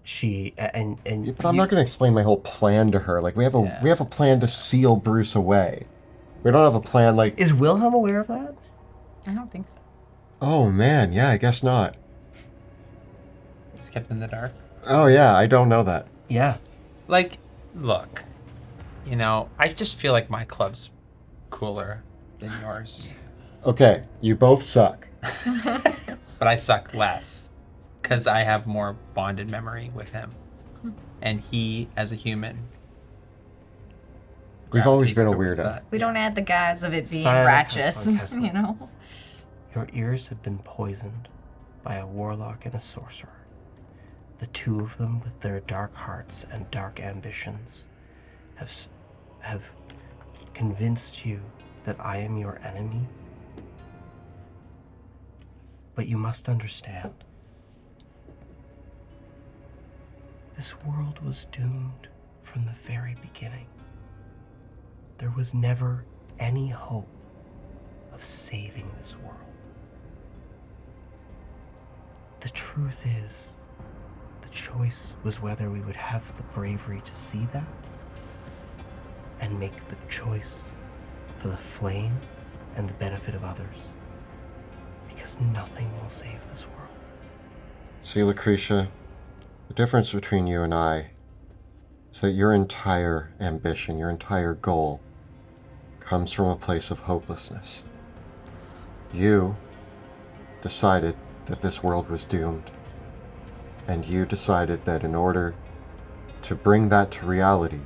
she and But I'm not going to explain my whole plan to her. Like we have a plan to seal Bruce away. We don't have a plan like. Is Wilhelm aware of that? I don't think so. Oh man, yeah, I guess not. He's kept in the dark. Oh yeah, I don't know that. Yeah. Like, look, you know, I just feel like my club's cooler than yours. Okay, you both suck. But I suck less because I have more bonded memory with him. And he, as a human, We've always been a gravitates towards weirdo. that. We don't add the guise of it being Silent righteous, Confronting. you know? Your ears have been poisoned by a warlock and a sorcerer. The two of them, with their dark hearts and dark ambitions, have convinced you that I am your enemy. But you must understand, This world was doomed from the very beginning. There was never any hope of saving this world. The truth is, the choice was whether we would have the bravery to see that and make the choice for the flame and the benefit of others. Because nothing will save this world. See, Lucretia, the difference between you and I is that your entire ambition, your entire goal, comes from a place of hopelessness. You decided that this world was doomed, and you decided that in order to bring that to reality,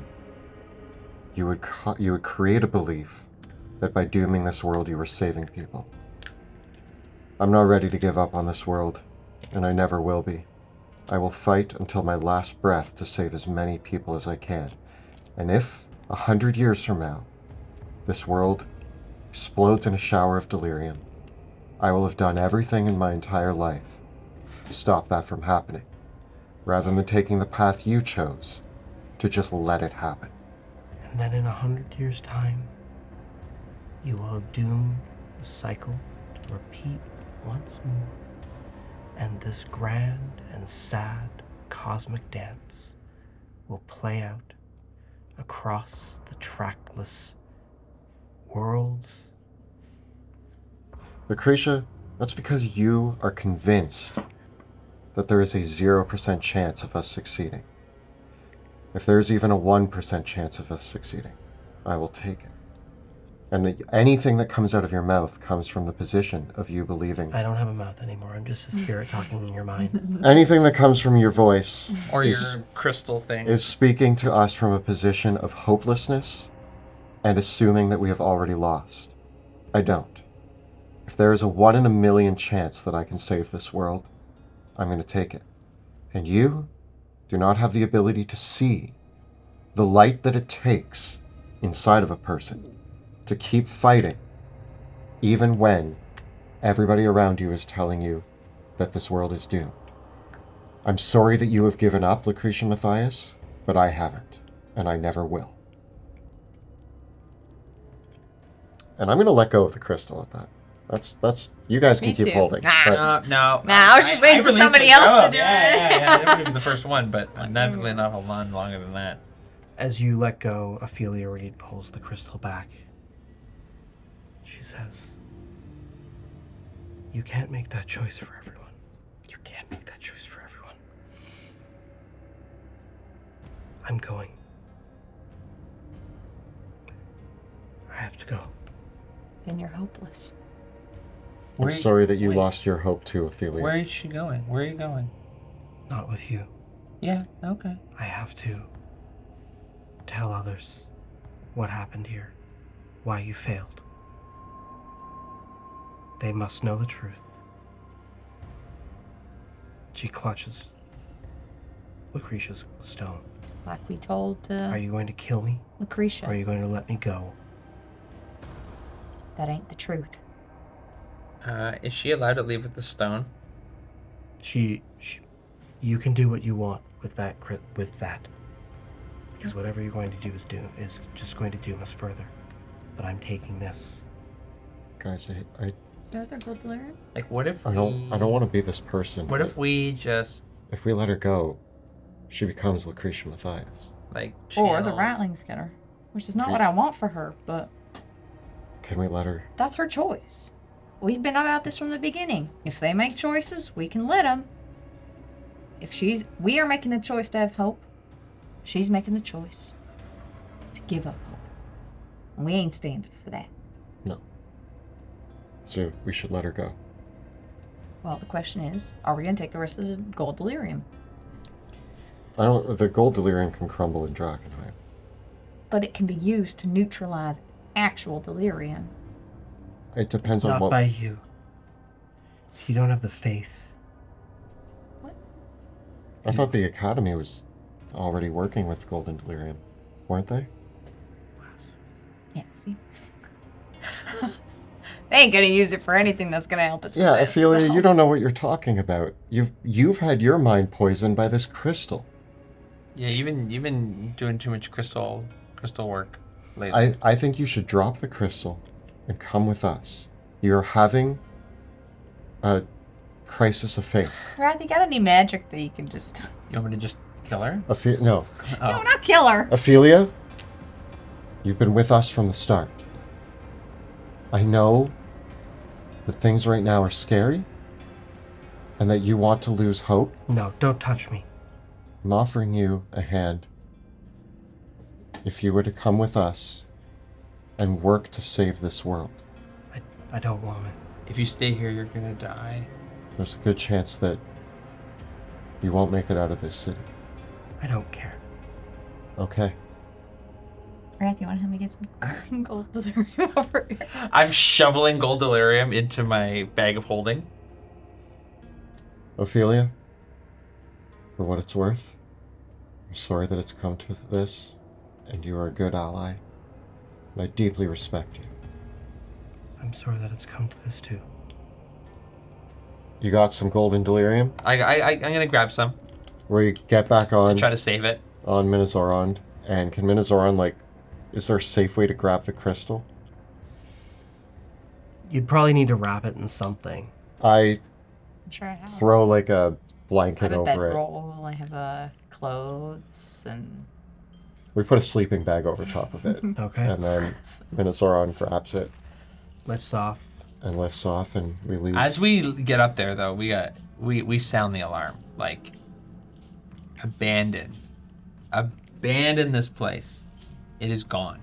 you would create a belief that by dooming this world you were saving people. I'm not ready to give up on this world, and I never will be. I will fight until my last breath to save as many people as I can. And if, 100 years from now, this world explodes in a shower of delirium, I will have done everything in my entire life to stop that from happening, rather than taking the path you chose to just let it happen. And then in 100 years' time, you will have doomed the cycle to repeat once more, and this grand and sad cosmic dance will play out across the trackless worlds. Lucretia, that's because you are convinced that there is a 0% chance of us succeeding. If there is even a 1% chance of us succeeding, I will take it. And anything that comes out of your mouth comes from the position of you believing. I don't have a mouth anymore. I'm just a spirit talking in your mind. Anything that comes from your voice Or your crystal thing. is speaking to us from a position of hopelessness and assuming that we have already lost. I don't. If there is a 1 in a million chance that I can save this world, I'm going to take it. And you do not have the ability to see the light that it takes inside of a person to keep fighting, even when everybody around you is telling you that this world is doomed. I'm sorry that you have given up, Lucretia Matthias, but I haven't, and I never will. And I'm going to let go of the crystal at that. That's you guys can Me keep too. holding. but No. I was just waiting for released somebody it. else to do Yeah, it. I would be the first one, but I'm definitely not hold on longer than that. As you let go, Ophelia Reed pulls the crystal back. She says, "You can't make that choice for everyone. You can't make that choice for everyone. I'm going. I have to go." Then you're hopeless. I'm sorry that you lost your hope too, Ophelia. Where is she going? Where are you going? Not with you. Yeah, okay. I have to tell others what happened here, why you failed. They must know the truth. She clutches Lucretia's stone. Like we told Are you going to kill me, Lucretia. or are you going to let me go? That ain't the truth. Is she allowed to leave with the stone? You can do what you want with that, because whatever you're going to do is just going to doom us further. But I'm taking this. Guys, Is there other gold delirium? Like, what if I don't want to be this person. What if we just, If we let her go, she becomes Lucretia Matthias. like, Or the channeled- rattling skinner. Which is not what I want for her, but Can we let her? that's her choice. We've been about this from the beginning. If they make choices, we can let them. We are making the choice to have hope. She's making the choice to give up hope. And we ain't standing for that. No. So we should let her go. Well, the question is, are we going to take the rest of the gold delirium? The gold delirium can crumble in Drakkenheim. But it can be used to neutralize actual delirium. It depends on Not what. by you. If you don't have the faith. I thought the Academy was already working with golden delirium, weren't they? Yeah, see? They ain't going to use it for anything that's going to help us Yeah, with this, Ophelia, so. you don't know what you're talking about. You've had your mind poisoned by this crystal. Yeah, you've been doing too much crystal work lately. I think you should drop the crystal and come with us. You're having a crisis of faith. Wrath, you got any magic that you can just... You want me to just kill her? No. Oh. No, not kill her. Ophelia, you've been with us from the start. I know that things right now are scary and that you want to lose hope. No, don't touch me. I'm offering you a hand. If you were to come with us and work to save this world, I don't want it. If you stay here, you're gonna die. there's a good chance that you won't make it out of this city. I don't care. Okay. Wrath, you want to help me get some gold delirium over here? I'm shoveling gold delirium into my bag of holding. Ophelia, for what it's worth, I'm sorry that it's come to this, and you are a good ally, and I deeply respect you. I'm sorry that it's come to this too. You got some golden delirium? I'm gonna grab some We get back on and try to save it. on Minazoron, and can Minazoron, is there a safe way to grab the crystal? You'd probably need to wrap it in something. I I'm sure I have. throw a I have blanket a over it. bedroll, I have clothes, and... We put a sleeping bag over top of it, Okay. and then Minazoron grabs it Lifts off. and lifts off, and we leave. As we get up there, though, we sound the alarm. Like, abandon this place. It is gone.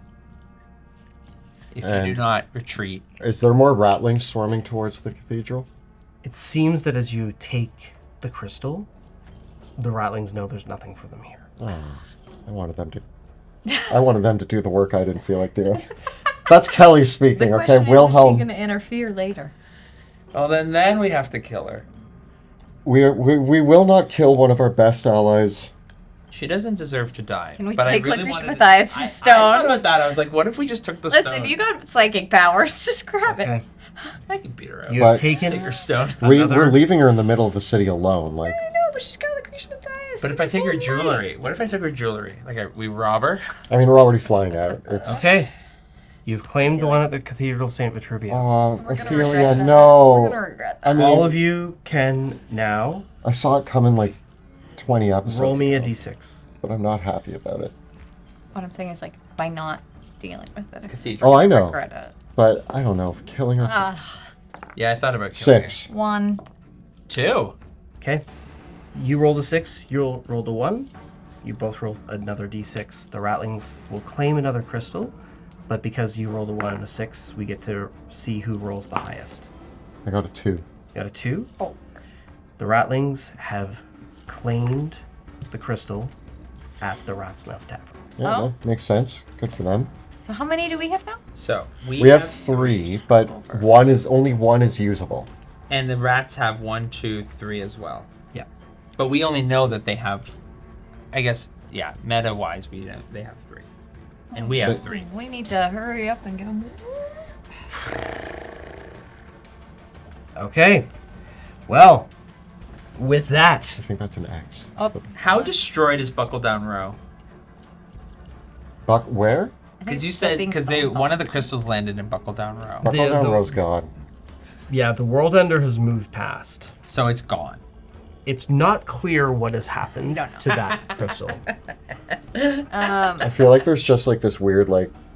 If you do And- not retreat, Is there more rattlings swarming towards the cathedral? It seems that as you take the crystal, the rattlings know there's nothing for them here. Oh, I wanted them to do the work I didn't feel like doing. That's Kelly speaking, The okay? question is Wilhelm, she going to interfere later? well, then we have to kill her. we will not kill one of our best allies. She doesn't deserve to die. Can we but take I really Licorice wanted to- Matthias' I stone? thought about that. I was like, what if we just took the Listen, stone? you got psychic powers. Just grab it. Okay. I can beat her up. You But- have taken Take her stone. We're another- leaving her in the middle of the city alone. I know, but she's got Licorice Matthias. But if I take her jewelry, what if I took her jewelry? Like, we rob her? I mean, we're already flying out. It's, Okay. You've claimed the one at the Cathedral of St. Vitruvian. oh, We're gonna Ophelia, regret that. We're no. going to regret that. I mean, All of you can now I saw it coming 20 episodes roll me a ago, d6. but I'm not happy about it. What I'm saying is, by not dealing with it, Cathedral. Oh, I know. regret it. But I don't know if killing her. Yeah, I thought about killing 6. 1. her. 2. Okay. You rolled a 6, you rolled a 1. You both rolled another d6. The rattlings will claim another crystal, but because you rolled a 1 and a 6, we get to see who rolls the highest. I got a 2. You got a 2. Oh. The rattlings have claimed the crystal at the Rat's Nest Tavern. Yeah, Oh. that makes sense. Good for them. So how many do we have now? So, We have 3, but only one is usable. And the rats have 1, 2, 3 as well. Yeah. But we only know that they have, I guess, yeah, meta-wise, they have 3. And we have But- 3. We need to hurry up and get them. Okay. Well, with that, I think that's an X. Oh, How destroyed is Buckle Down Row? Buck, where? Because you said, one of the crystals landed in Buckle Down Row. Buckle Down the- Row's gone. yeah, the World Ender has moved past. So it's gone. It's not clear what has happened Don't know. to that crystal. I feel like there's just this weird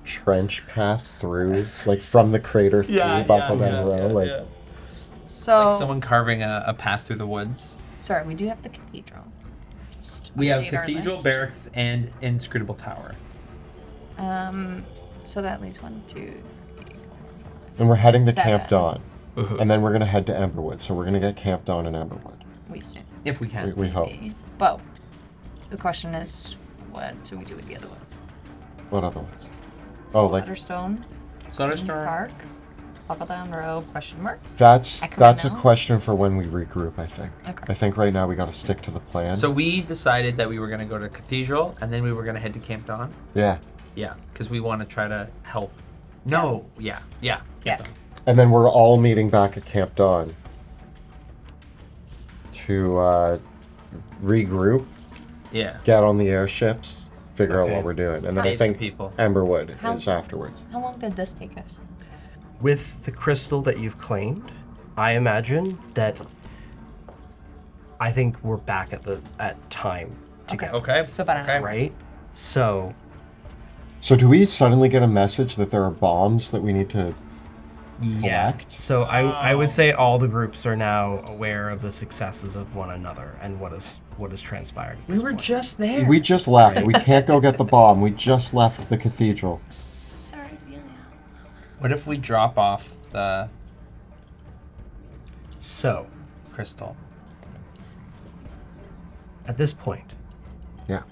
trench path through, from the crater through Buckle Down Row. So, Like someone carving a path through the woods. sorry, we do have the cathedral. Just We have update our Cathedral, list. Barracks, and Inscrutable Tower. So that leaves 1, 2, 3, 4, 5. And we're heading to 7. Camp Dawn. And then we're going to head to Emberwood. So we're going to get Camp Dawn in Emberwood. We soon. If we can. We hope. But the question is, what do we do with the other ones? What other ones? Oh, Butterstone, Solarstone. Park, Buckle Down Row, question mark. that's a Sacramento? question for when we regroup, I think. Okay. I think right now we got to stick to the plan. So we decided that we were going to go to Cathedral, and then we were going to head to Camp Dawn. Yeah. Yeah, because we want to try to help. No, yeah. Camp Yes. Dawn. And then we're all meeting back at Camp Dawn to regroup Yeah. get on the airships, figure out Okay. what we're doing. And then I Save the think people. Emberwood How- is afterwards. How long did this take us? With the crystal that you've claimed, I imagine that I think we're back at time together. Okay. So about an hour. Right? So So do we suddenly get a message that there are bombs that we need to yeah. collect? So I would say all the groups are now aware of the successes of one another and what has transpired. at We this were point. just there. We just left. We can't go get the bomb. We just left the cathedral. Sorry, Ailia. What if we drop off the So crystal? at this point, Yeah.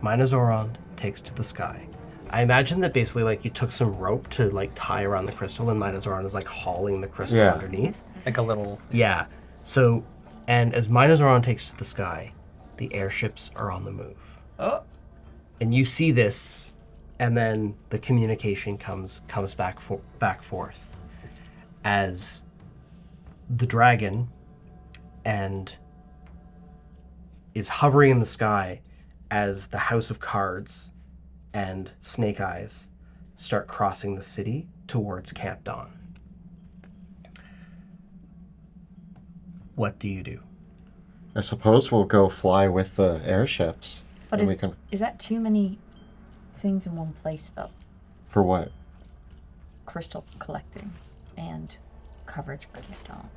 Minozoron takes to the sky. I imagine that basically like you took some rope to like tie around the crystal and Minozoron is like hauling the crystal Yeah. underneath. Like a little. Yeah. So, and as Minozoron takes to the sky, the airships are on the move. Oh. And you see this, and then the communication comes back forth as the dragon and is hovering in the sky as the House of Cards and Snake Eyes start crossing the city towards Camp Dawn. What do you do? I suppose we'll go fly with the airships. But and we can. is that too many things in one place, though? For what? Crystal collecting and coverage for Camp Dawn.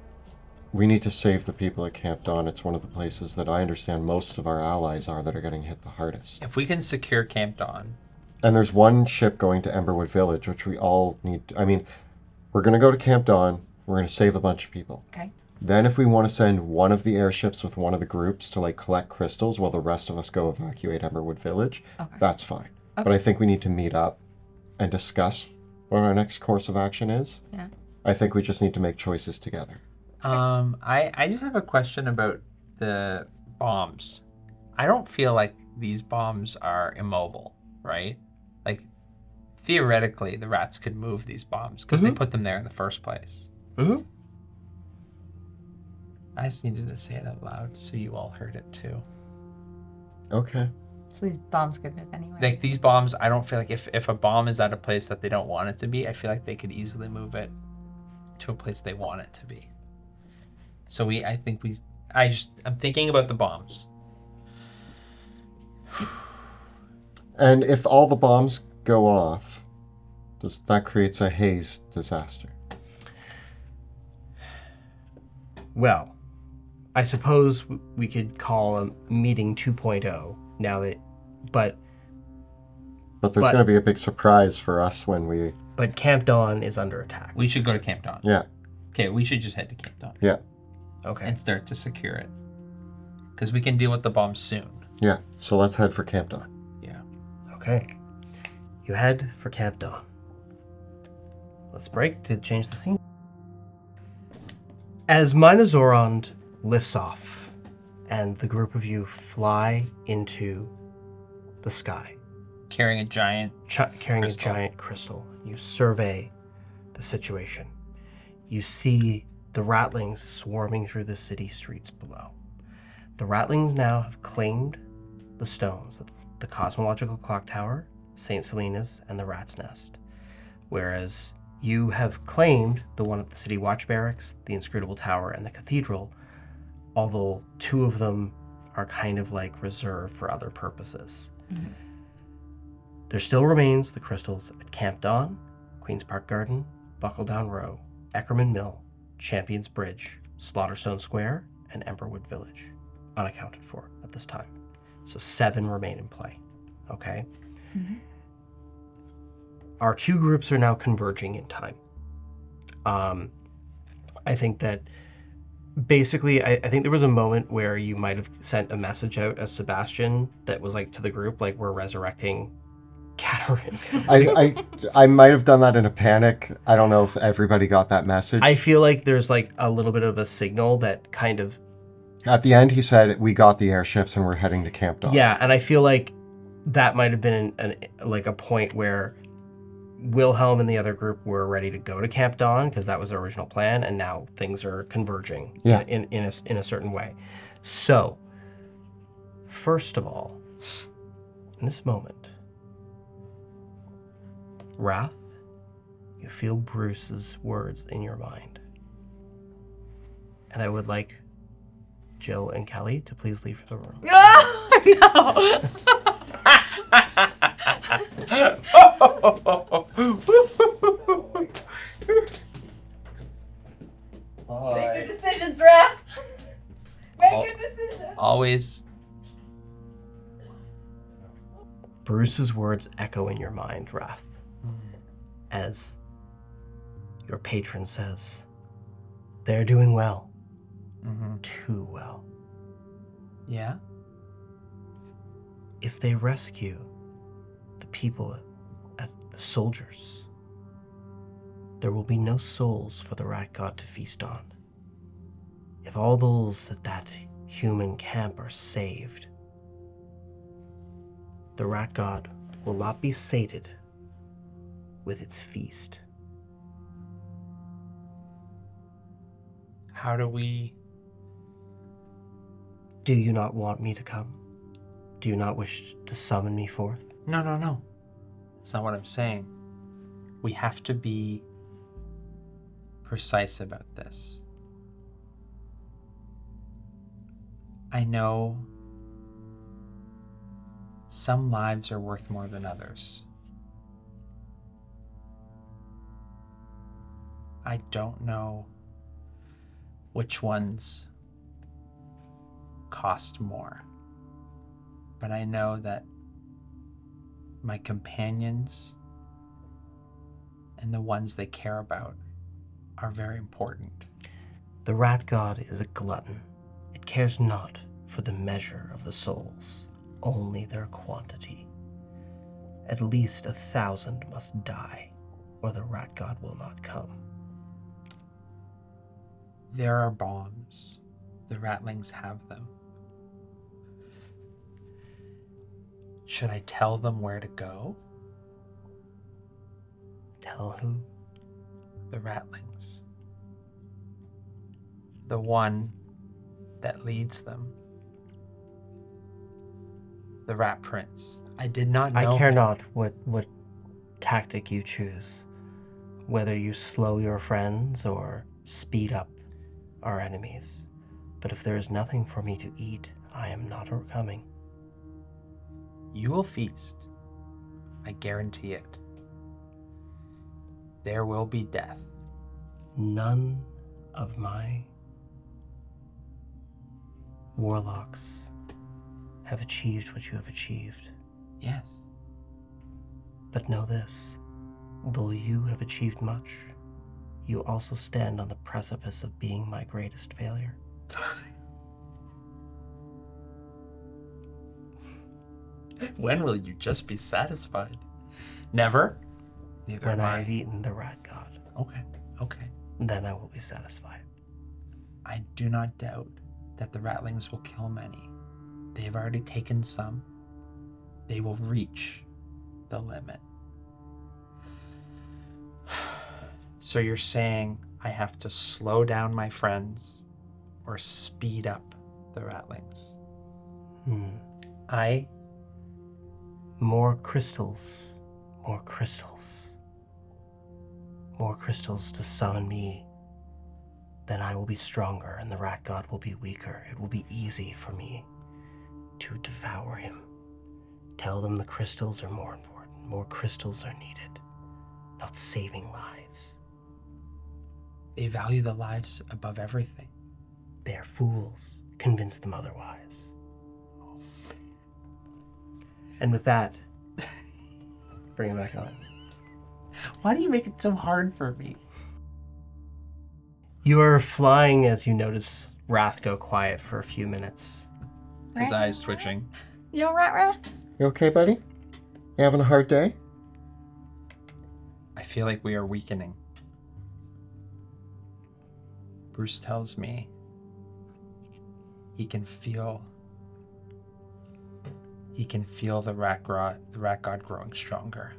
We need to save the people at Camp Dawn. It's one of the places that I understand most of our allies are that are getting hit the hardest. If we can secure Camp Dawn, And there's one ship going to Emberwood Village, which we all need to, I mean, we're going to go to Camp Dawn. We're going to save a bunch of people. Okay. Then if we want to send one of the airships with one of the groups to like collect crystals while the rest of us go evacuate Emberwood Village, Okay. that's fine. But I think we need to meet up and discuss what our next course of action is. Yeah. I think we just need to make choices together. I just have a question about the bombs. I don't feel like these bombs are immobile, right? Like, theoretically, the rats could move these bombs because they put them there in the first place. Mm-hmm. I just needed to say it out loud so you all heard it too. Okay. So these bombs could move anyway. Like, these bombs, I don't feel like if a bomb is at a place that they don't want it to be, I feel like they could easily move it to a place they want it to be. So I'm thinking about the bombs. And if all the bombs go off, that creates a haze disaster. Well, I suppose we could call a meeting 2.0 now that, but But there's But- going to be a big surprise for us when we... Camp Dawn is under attack. We should go to Camp Dawn. Yeah. Okay, we should just head to Camp Dawn Yeah. Okay. and start to secure it. Because we can deal with the bombs soon. Yeah. So let's head for Camp Dawn. Yeah. Okay. You head for Camp Dawn. Let's break to change the scene. As Minozoron lifts off and the group of you fly into the sky, Carrying a giant. carrying Crystal. a giant crystal, you survey the situation. You see the ratlings swarming through the city streets below. The ratlings now have claimed the stones, the Cosmological Clock Tower, St. Selena's, and the Rat's Nest. Whereas you have claimed the one at the City Watch Barracks, the Inscrutable Tower, and the Cathedral, although two of them are kind of like reserved for other purposes. There still remains the crystals at Camp Dawn, Queen's Park Garden, Buckledown Row, Eckerman Mill, Champions Bridge, Slaughterstone Square, and Emberwood Village, unaccounted for at this time. So 7 remain in play. Okay? Our two groups are now converging in time. I think that basically, I think there was a moment where you might have sent a message out as Sebastian that was like to the group, like, we're resurrecting Katerin. I might have done that in a panic. I don't know if everybody got that message. I feel like there's like a little bit of a signal that kind of, At the end, he said, we got the airships and we're heading to Camp Dawn. yeah, and I feel like that might have been like a point where Wilhelm and the other group were ready to go to Camp Dawn because that was their original plan, and now things are converging Yeah. in a certain way. So, first of all, In this moment, Wrath, you feel Bruce's words in your mind. And I would like Jill and Kelly to please leave the room. Oh, no! Make good decisions, Raph! Make good decisions! Always. Bruce's words echo in your mind, Wrath, as your patron says, they're doing well. Mm-hmm. Too well. Yeah? If they rescue the people at the soldiers, there will be no souls for the rat god to feast on. If all those at that human camp are saved, the rat god will not be sated with its feast. How do we... Do you not want me to come? Do you not wish to summon me forth? No. That's not what I'm saying. We have to be precise about this. I know some lives are worth more than others. I don't know which ones cost more, but I know that my companions and the ones they care about are very important. The rat god is a glutton. It cares not for the measure of the souls, only their quantity. At least 1,000 must die, or the rat god will not come. There are bombs. The ratlings have them. Should I tell them where to go? Tell who? The ratlings. The one that leads them. The rat prince. I did not know I care him. not what tactic you choose, whether you slow your friends or speed up our enemies. But if there is nothing for me to eat, I am not coming. You will feast. I guarantee it. There will be death. None of my warlocks have achieved what you have achieved. Yes. But know this, though you have achieved much, you also stand on the precipice of being my greatest failure. When will you just be satisfied? Never? Neither When am I have eaten the rat god, Okay. then I will be satisfied. I do not doubt that the ratlings will kill many. They have already taken some. They will reach the limit. So you're saying I have to slow down my friends or speed up the ratlings? More crystals. More crystals. More crystals to summon me. Then I will be stronger and the rat god will be weaker. It will be easy for me to devour him. Tell them the crystals are more important. More crystals are needed. Not saving lives. They value the lives above everything. They are fools. Convince them otherwise. And with that, bring it back on. Why do you make it so hard for me? You are flying as you notice Wrath go quiet for a few minutes. His eyes twitching. You alright, Raph? You okay, buddy? You having a hard day? I feel like we are weakening. Bruce tells me he can feel the rat god growing stronger.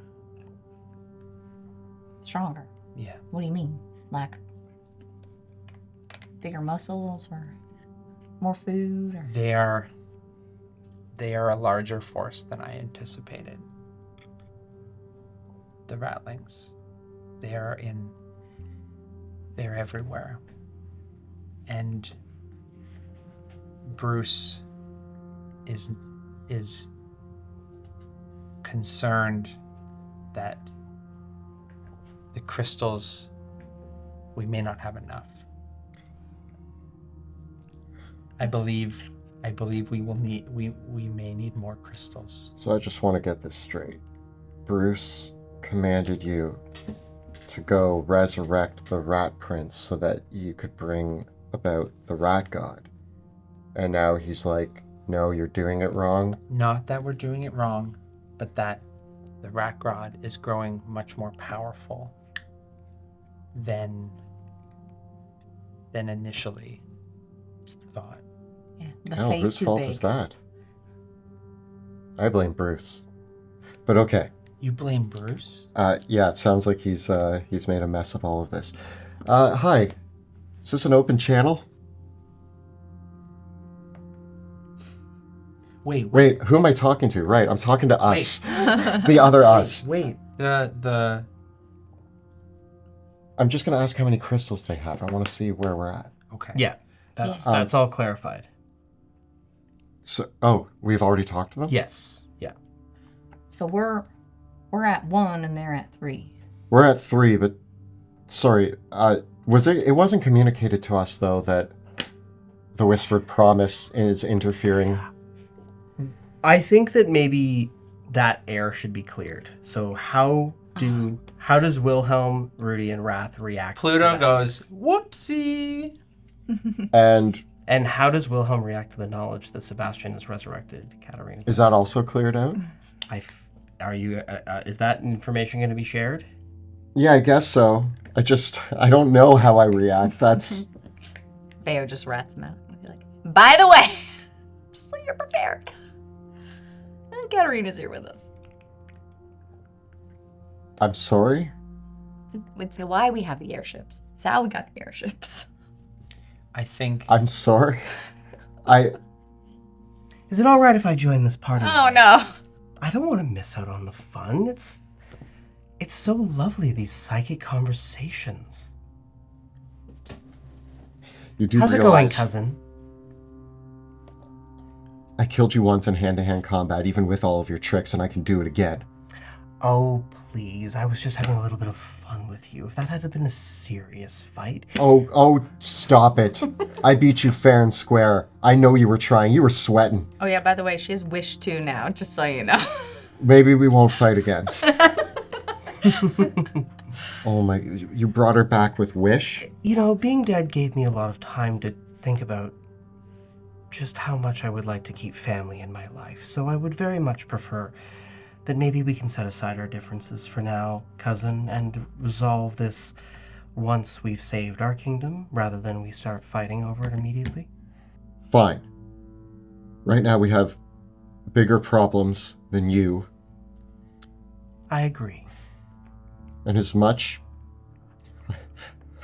Stronger. Yeah. What do you mean? Like bigger muscles or more food or They are a larger force than I anticipated. The ratlings. They're everywhere. And Bruce is concerned that the crystals, we may not have enough. I believe we may need more crystals. So I just want to get this straight. Bruce commanded you to go resurrect the Rat Prince so that you could bring about the Rat God. And now he's like, no, you're doing it wrong. Not that we're doing it wrong, but that the Rat God is growing much more powerful than initially thought. Yeah, the Hell, face whose too fault big. is that? I blame Bruce. But okay. You blame Bruce? Yeah, it sounds like he's made a mess of all of this. Hi. Is this an open channel? Wait, who am I talking to? Right, I'm talking to us. The other us. Wait. The I'm just gonna ask how many crystals they have. I want to see where we're at. Okay. Yeah, that's all clarified. So, we've already talked to them? Yes. Yeah. So we're at 1 and they're at 3. We're at 3, but sorry, it wasn't communicated to us though that the whispered promise is interfering. I think that maybe that air should be cleared. So how does Wilhelm, Rudy, and Wrath react? to Pluto that? goes, whoopsie. And how does Wilhelm react to the knowledge that Sebastian has resurrected Katarina? is that also cleared out? Is that information going to be shared? Yeah, I guess so. I don't know how I react. That's Veo just rats him out. And be like, by the way, just so you're prepared. And Katarina's here with us. I'm sorry. It's why we have the airships. It's how we got the airships. I think I'm sorry. Is it all right if I join this party? Oh no. I don't want to miss out on the fun. It's so lovely, these psychic conversations. You do How's it realize going, cousin? I killed you once in hand-to-hand combat, even with all of your tricks, and I can do it again. Oh, please. I was just having a little bit of fun with you. If that had been a serious fight. Oh, stop it. I beat you fair and square. I know you were trying. You were sweating. Oh yeah, by the way, she has Wish 2 now, just so you know. Maybe we won't fight again. Oh my, you brought her back with Wish? You know, being dead gave me a lot of time to think about just how much I would like to keep family in my life. So I would very much prefer that maybe we can set aside our differences for now, cousin, and resolve this once we've saved our kingdom, rather than we start fighting over it immediately. Fine. Right now we have bigger problems than you. I agree. And as much...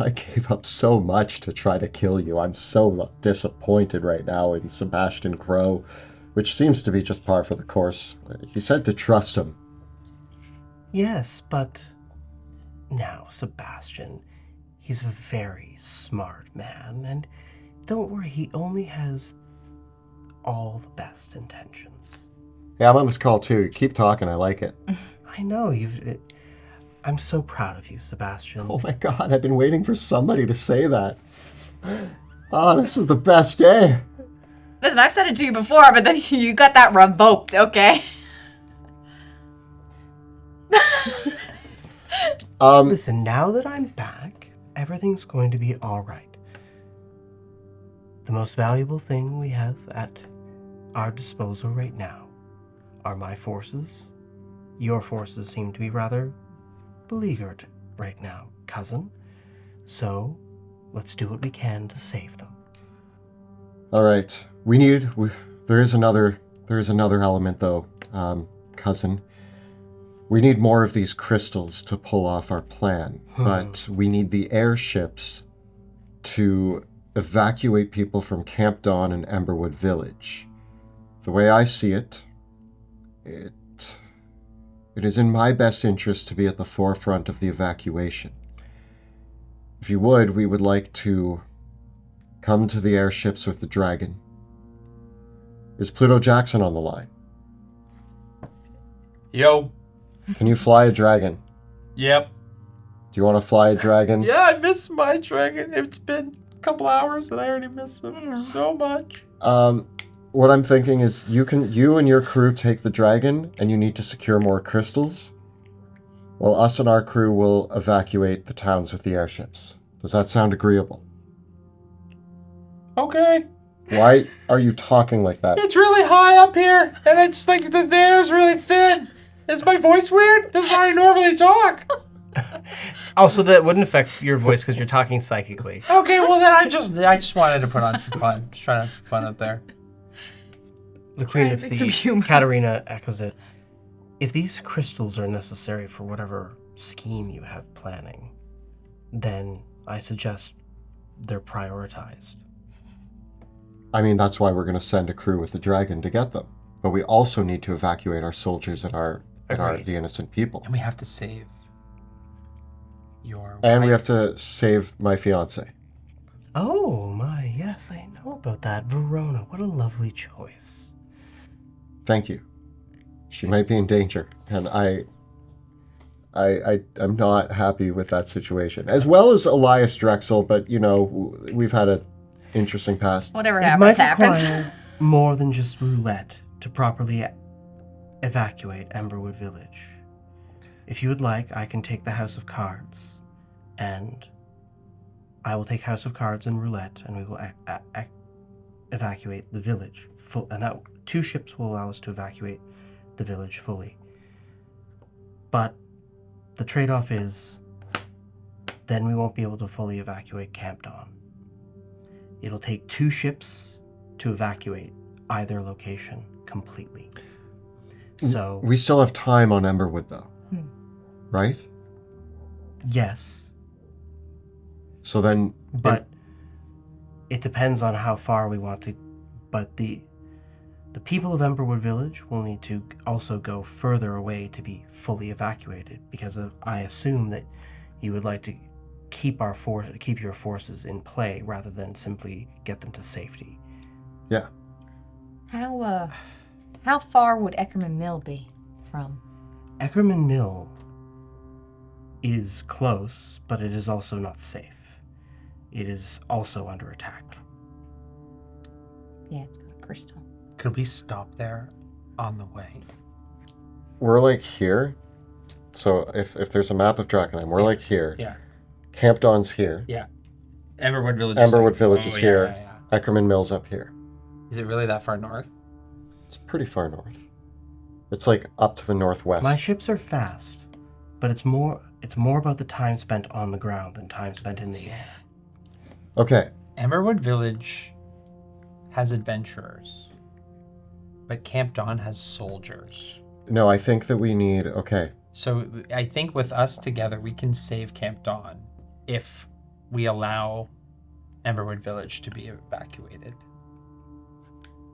I gave up so much to try to kill you. I'm so disappointed right now in Sebastian Crow, which seems to be just par for the course. He said to trust him. Yes, but now, Sebastian, he's a very smart man, and don't worry, he only has all the best intentions. Yeah, I'm on this call too. Keep talking, I like it. I know, I'm so proud of you, Sebastian. Oh my god, I've been waiting for somebody to say that. Oh, this is the best day. Listen, I've said it to you before, but then you got that revoked, okay? Listen, now that I'm back, everything's going to be all right. The most valuable thing we have at our disposal right now are my forces. Your forces seem to be rather beleaguered right now, cousin. So, let's do what we can to save them. All right, there is another element though, cousin. We need more of these crystals to pull off our plan, but we need the airships to evacuate people from Camp Dawn and Emberwood Village. The way I see it, it is in my best interest to be at the forefront of the evacuation. If you would, we would like to come to the airships with the dragon. Is Pluto Jackson on the line? Yo. Can you fly a dragon? Yep. Do you want to fly a dragon? Yeah, I miss my dragon. It's been a couple hours and I already miss him so much. What I'm thinking is you and your crew take the dragon, and you need to secure more crystals, while us and our crew will evacuate the towns with the airships. Does that sound agreeable? Okay. Why are you talking like that? It's really high up here, and it's like the air's really thin. Is my voice weird? This is how I normally talk. Also, that wouldn't affect your voice because you're talking psychically. Okay, well then I just wanted to put on some fun. Just trying to have some fun up there. The Queen of make some Thieves, humor. Katarina, echoes it. If these crystals are necessary for whatever scheme you have planning, then I suggest they're prioritized. I mean, that's why we're going to send a crew with the dragon to get them. But we also need to evacuate our soldiers and Agreed. the innocent people. And we have to save your And we wife. have to save my fiance. Oh my, yes, I know about that. Verona, what a lovely choice. Thank you. She might be in danger, and I'm not happy with that situation. As well as Elias Drexel, but we've had an interesting past. Whatever It happens, might happens. require more than just roulette to properly evacuate Emberwood Village. If you would like, I can take the House of Cards, and I will take House of Cards and roulette, and we will evacuate the village. And that 2 ships will allow us to evacuate the village fully. But the trade-off is then we won't be able to fully evacuate Camp Dawn. It'll take 2 ships to evacuate either location completely. So, We still have time on Emberwood, though. Right? yes, So then... but it depends on how far we want to. But the people of Emberwood Village will need to also go further away to be fully evacuated, because I assume that you would like to keep your forces in play rather than simply get them to safety. Yeah. How far would Eckerman Mill be from? Eckerman Mill is close, but it is also not safe. It is also under attack. Yeah, it's got a crystal. Could we stop there on the way? We're like here. So if there's a map of Drakkenheim, we're like here. Yeah. Camp Dawn's here. Yeah. Emberwood Village. Emberwood Village is here. Yeah. Eckerman Mill's up here. Is it really that far north? It's pretty far north. It's like up to the northwest. My ships are fast, but it's more about the time spent on the ground than time spent in the air. Okay. Emberwood Village has adventurers, but Camp Dawn has soldiers. No, I think that we need... Okay. So I think with us together, we can save Camp Dawn if we allow Emberwood Village to be evacuated.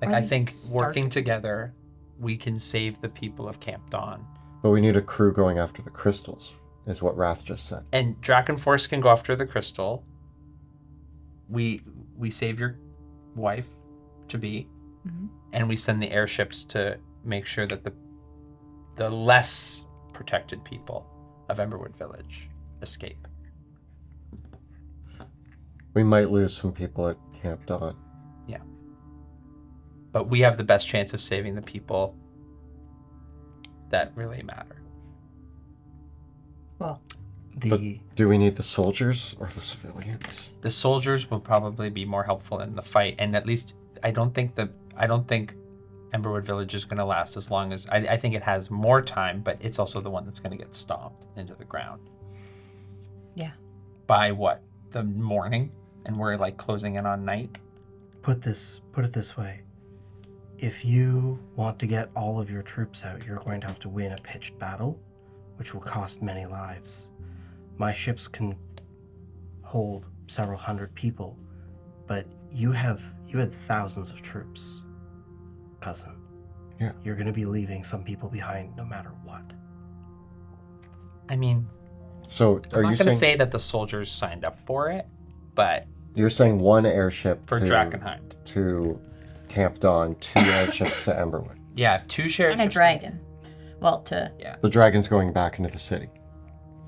Like, I think working together, we can save the people of Camp Dawn. But we need a crew going after the crystals, is what Wrath just said. And Drakkenforce can go after the crystal. We save your wife to be, and we send the airships to make sure that the less protected people of Emberwood Village escape. We might lose some people at Camp Dawn. Yeah. But we have the best chance of saving the people that really matter. Well, But do we need the soldiers or the civilians? The soldiers will probably be more helpful in the fight, and at least I don't think Emberwood Village is going to last as long as I think it has more time, but it's also the one that's going to get stomped into the ground. Yeah. By what? The morning, and we're like closing in on night. Put it this way. If you want to get all of your troops out, you're going to have to win a pitched battle, which will cost many lives. My ships can hold several hundred people, but you had thousands of troops. cousin. Yeah. You're going to be leaving some people behind no matter what. I mean, So I'm are not you going to saying say that the soldiers signed up for it, but you're saying one airship for to Drakkenheim. to Camp Dawn, 2 airships to Emberwood? Yeah, 2 shared And a ships. dragon. Well, to. Yeah. The dragon's going back into the city.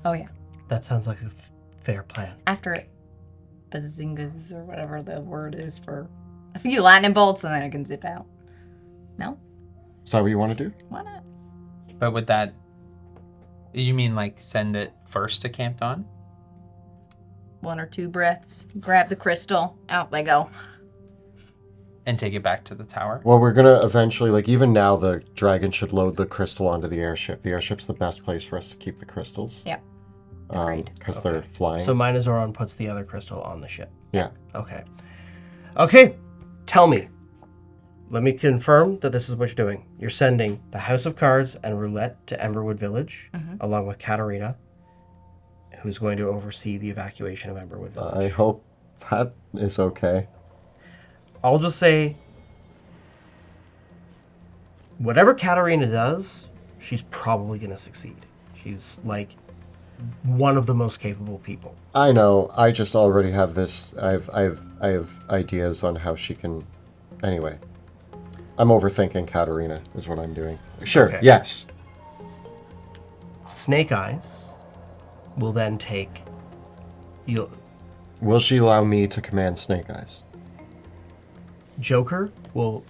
Oh, yeah. That sounds like a fair plan. After it bazingas or whatever the word is for a few lightning bolts, and then it can zip out. No? Is that what you want to do? Why not? But with that, you mean like send it first to Camp Dawn? 1 or 2 breaths. Grab the crystal. Out they go. And take it back to the tower? Well, we're going to eventually, like, even now, the dragon should load the crystal onto the airship. The airship's the best place for us to keep the crystals. Yep. Agreed. Because they're flying. So Minozoron puts the other crystal on the ship. Yeah. Okay. Okay, tell me. Let me confirm that this is what you're doing. You're sending the House of Cards and Roulette to Emberwood Village, along with Katarina, who's going to oversee the evacuation of Emberwood Village. I hope that is okay. I'll just say, whatever Katarina does, she's probably going to succeed. She's like one of the most capable people. I know. I just already have this. I have ideas on how she can. Anyway, I'm overthinking Katarina. Is what I'm doing. Sure. Okay. Yes. Snake Eyes will then take. Will she allow me to command Snake Eyes? Joker will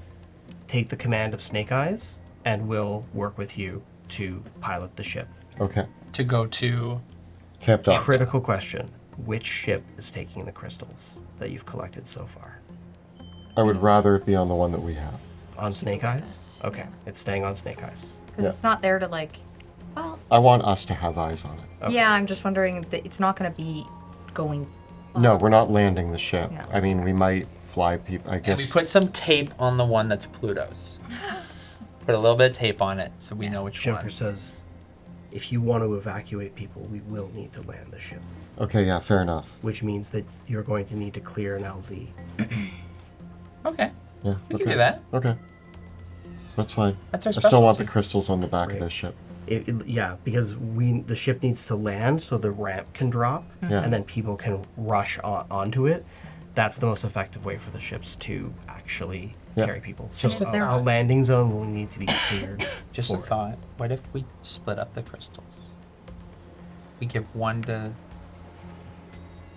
take the command of Snake Eyes and will work with you to pilot the ship. Okay. To go to... Camp Dawn. Critical question. Which ship is taking the crystals that you've collected so far? I would rather it be on the one that we have. On Snake Eyes? Okay, it's staying on Snake Eyes. Because Yeah. it's not there to, like... Well, I want us to have eyes on it. Okay. yeah, I'm just wondering that it's not going to be going... No, we're not landing the ship. No. I mean, we might fly people. I And guess. we put some tape on the one that's Pluto's. Put a little bit of tape on it so we know which Joker one. says, if you want to evacuate people, we will need to land the ship. Okay. Yeah. Fair enough. Which means that you're going to need to clear an LZ. Okay, Yeah. we okay. can do that. Okay. That's fine. That's our I still want the specialty. crystals on the back Right. of this ship. Yeah, because the ship needs to land so the ramp can drop, Yeah. and then people can rush onto it. That's the most effective way for the ships to actually Yeah. carry people. So Is there- a landing zone will need to be cleared. Just a for it. thought. What if we split up the crystals? We give one to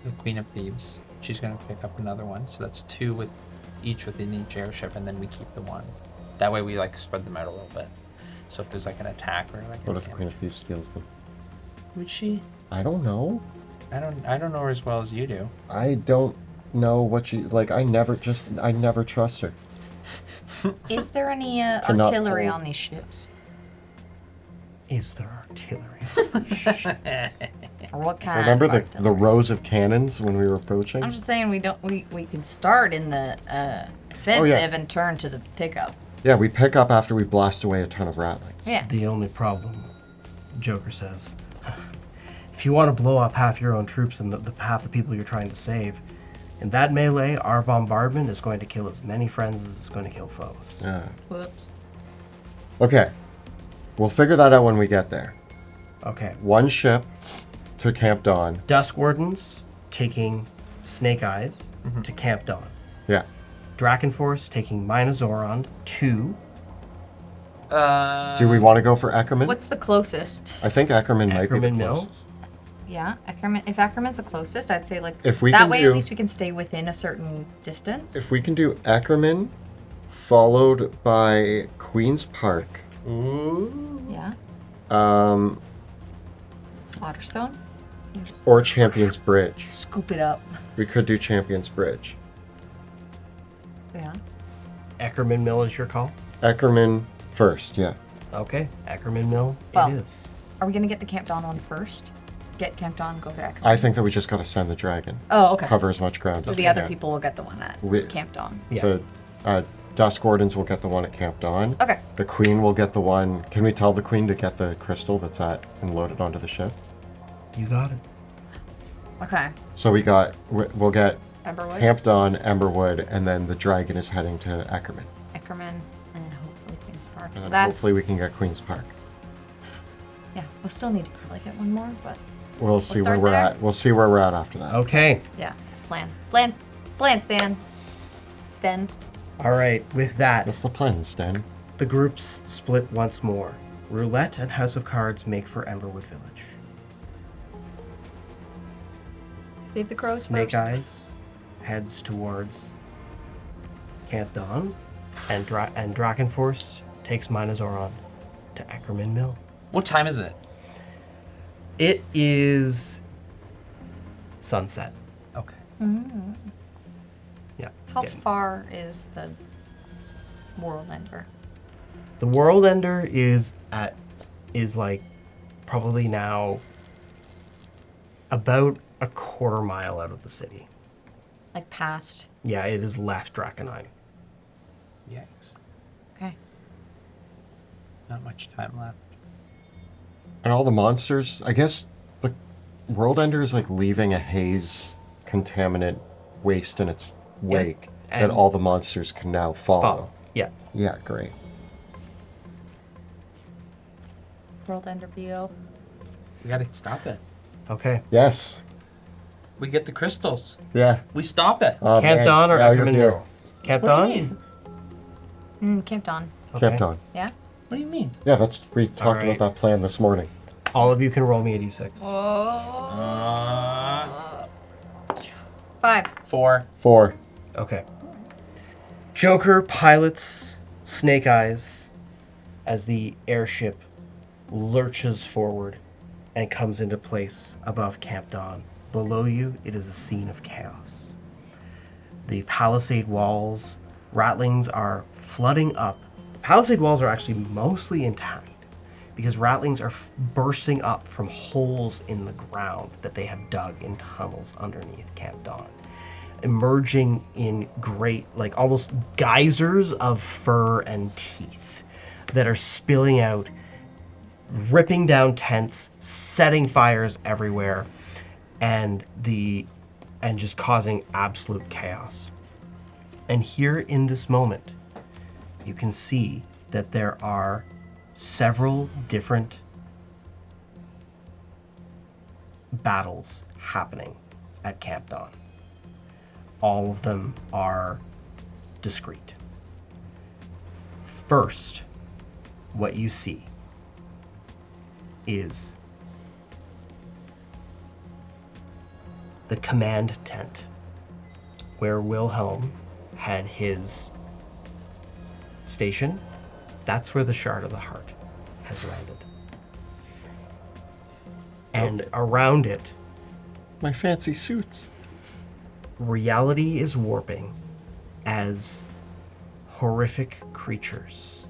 the Queen of Thieves. She's going to pick up another one. So that's 2 with each within each airship, and then we keep the one. That way we like spread them out a little bit. So if there's like an attack or like What a if the Queen of Thieves steals them? would she? I don't know. I don't know her as well as you do. I don't know what she like. I never trust her. Is there any To not artillery hold. on these ships? Is there artillery? Shit. Or what kind Remember of the artillery? rows of cannons when we were approaching? I'm just saying we can start in the defensive and turn to the pickup. Yeah, we pick up after we blast away a ton of ratlings. Yeah. The only problem, Joker says, if you want to blow up half your own troops and the half the people you're trying to save, in that melee, our bombardment is going to kill as many friends as it's going to kill foes. Yeah. Whoops. Okay. We'll figure that out when we get there. Okay. One ship to Camp Dawn. Dusk Wardens taking Snake Eyes to Camp Dawn. Yeah. Drakkenforce taking Minozoron to... Do we want to go for Eckerman? What's the closest? I think Eckerman might be the Eckerman Mill? closest. Yeah, Ackerman. If Ackerman's the closest, I'd say like If we that can way do- at least we can stay within a certain distance. If we can do Eckerman, followed by Queen's Park, Ooh. Yeah. um, Slaughterstone. or Champions Bridge. Scoop it up. We could do Champions Bridge. Yeah. Eckerman Mill is your call? Eckerman first, yeah. Okay, Eckerman Mill Well, it is. Are we gonna get the Camp Dawn one first? Get Camp Dawn, go to Ackerman. I think that we just got to send the dragon. Oh, okay. Cover as much ground So as the we other can. people will get the one at We- Camp Dawn. Yeah. The Dusk Wardens will get the one at Camp Dawn. Okay. The Queen will get the one. Can we tell the Queen to get the crystal that's at and load it onto the ship? You got it. Okay. So we'll get Emberwood, Camp Dawn, Emberwood, and then the dragon is heading to Eckerman. Ackerman, And then hopefully Queen's Park. And So then that's hopefully we can get Queen's Park. yeah. We'll still need to probably get one more, but We'll see where start we're there. at. We'll see where we're at after that. Okay. yeah, it's plan. Plans. It's plan, Stan. Stan. All right. With that, That's the plan, Stan. the groups split once more. Roulette and House of Cards make for Emberwood Village. Save the crows Snake first. Eyes heads towards Camp Dawn, and Drakkenforce takes Minozoron to Ackerman Mill. What time is it? It is sunset. Okay. Yeah. How getting- far is the World Ender? The World Ender is like probably now about a quarter mile out of the city. Like past. Yeah, it is left Drakkenheim. Yikes. Okay. Not much time left. And all the monsters, I guess the World Ender is like leaving a haze contaminant waste in its wake that and- all the monsters can now follow. Yeah. Yeah, great. World Ender BO. We gotta stop it. Okay. Yes. We get the crystals. Yeah. We stop it. Oh, Camp man. Dawn or Now you're Ackerman here. Mill? Camp What do Dawn? you mean? Camp Dawn. Okay. Camp Dawn. Yeah? What do you mean? Yeah, we talked Alright. about that plan this morning. All of you can roll me a d6. Oh. 5. 4. 4. Okay. Joker pilots Snake Eyes as the airship lurches forward and comes into place above Camp Dawn. Below you, it is a scene of chaos. The palisade walls, rattlings are flooding up. The palisade walls are actually mostly intact because rattlings are bursting up from holes in the ground that they have dug in tunnels underneath Camp Dawn, emerging in great, like almost geysers of fur and teeth that are spilling out, ripping down tents, setting fires everywhere, and just causing absolute chaos. And here in this moment, you can see that there are several different battles happening at Camp Dawn. All of them are discrete. First, what you see is the command tent where Wilhelm had his station. That's where the Shard of the Heart has landed. And around it, My fancy suits. reality is warping as horrific creatures,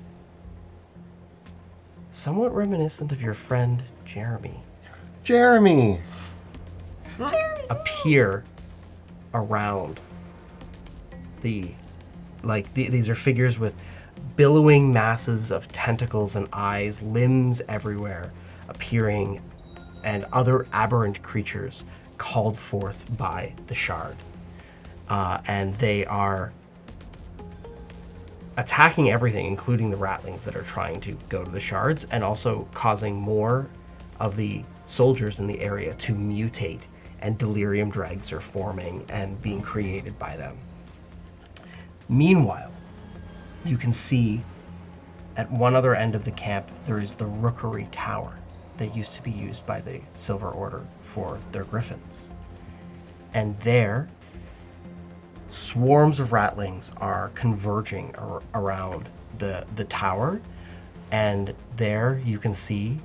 somewhat reminiscent of your friend Jeremy, Jeremy! appear around these are figures with billowing masses of tentacles and eyes, limbs everywhere appearing, and other aberrant creatures called forth by the Shard. And they are attacking everything, including the ratlings that are trying to go to the Shards, and also causing more of the soldiers in the area to mutate, and delirium dregs are forming and being created by them. Meanwhile, you can see at one other end of the camp, there is the Rookery Tower that used to be used by the Silver Order for their griffins. And there, swarms of ratlings are converging around the tower. And there you can see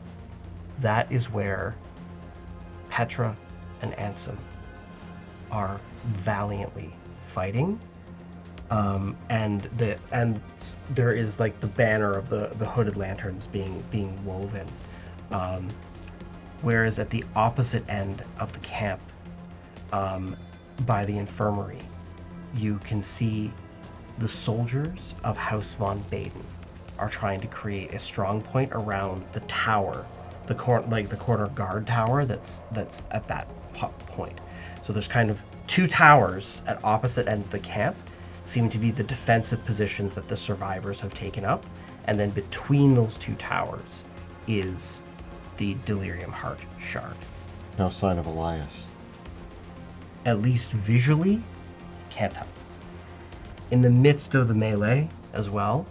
that is where Petra and Ansem are valiantly fighting. And there is like the banner of the hooded lanterns being woven. Whereas at the opposite end of the camp, by the infirmary, you can see the soldiers of House von Baden are trying to create a strong point around the tower, the corner guard tower that's at that point. So there's kind of two towers at opposite ends of the camp seem to be the defensive positions that the survivors have taken up. And then between those two towers is the delirium heart shard. No sign of Elias. At least visually, can't tell. In the midst of the melee as well,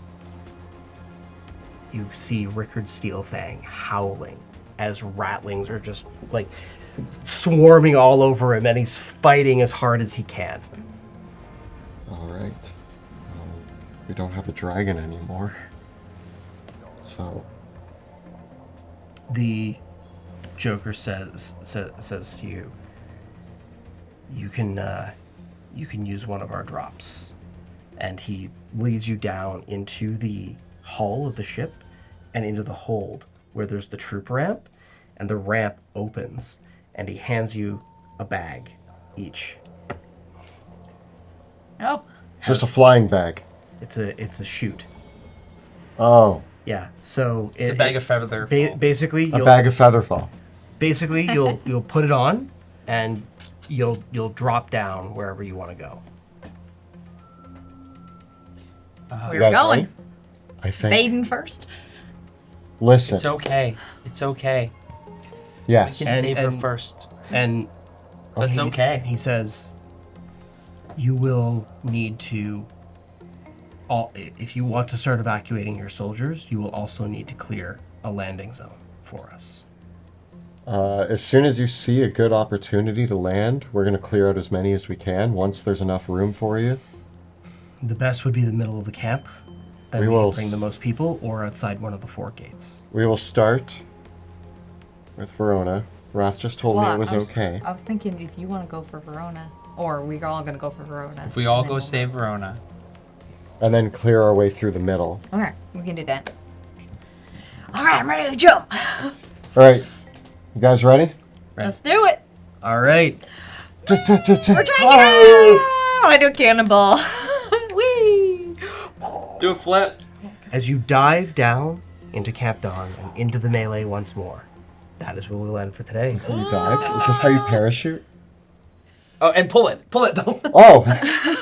you see Rickard Steelfang howling as rattlings are just like swarming all over him, and he's fighting as hard as he can. All right. We don't have a dragon anymore. So The Joker says to you, you can use one of our drops. And he leads you down into the hull of the ship and into the hold where there's the troop ramp, and the ramp opens and he hands you a bag each. Oh. it's just a flying bag. It's a chute. Oh, Yeah. So It's a bag of feather. basically a bag of featherfall. basically you'll put it on and you'll drop down wherever you want to go. You We're guys going. ready? I think. Baden first. Listen. It's okay. It's okay. Yes. We can save her first. And That's okay. He says, you will need to, if you want to start evacuating your soldiers, you will also need to clear a landing zone for us. As soon as you see a good opportunity to land, we're going to clear out as many as we can. Once there's enough room for you, The best would be the middle of the camp. Then We we will can bring the most people, or outside one of the fort gates. we will start with Verona. Wrath just told me it was okay. I was thinking if you want to go for Verona, or we're all going to go for Verona. If we all and then go we'll- save Verona. And then clear our way through the middle. Okay, we can do that. All right, I'm ready to jump. All right. You guys ready? Let's do it. All right. We're dragging it out. I do a cannonball. Whee! Do a flip. As you dive down into Camp Dawn and into the melee once more, that is where we'll end for today. How you dive? Is this how you parachute? Oh, and pull it. Pull it, though. Oh,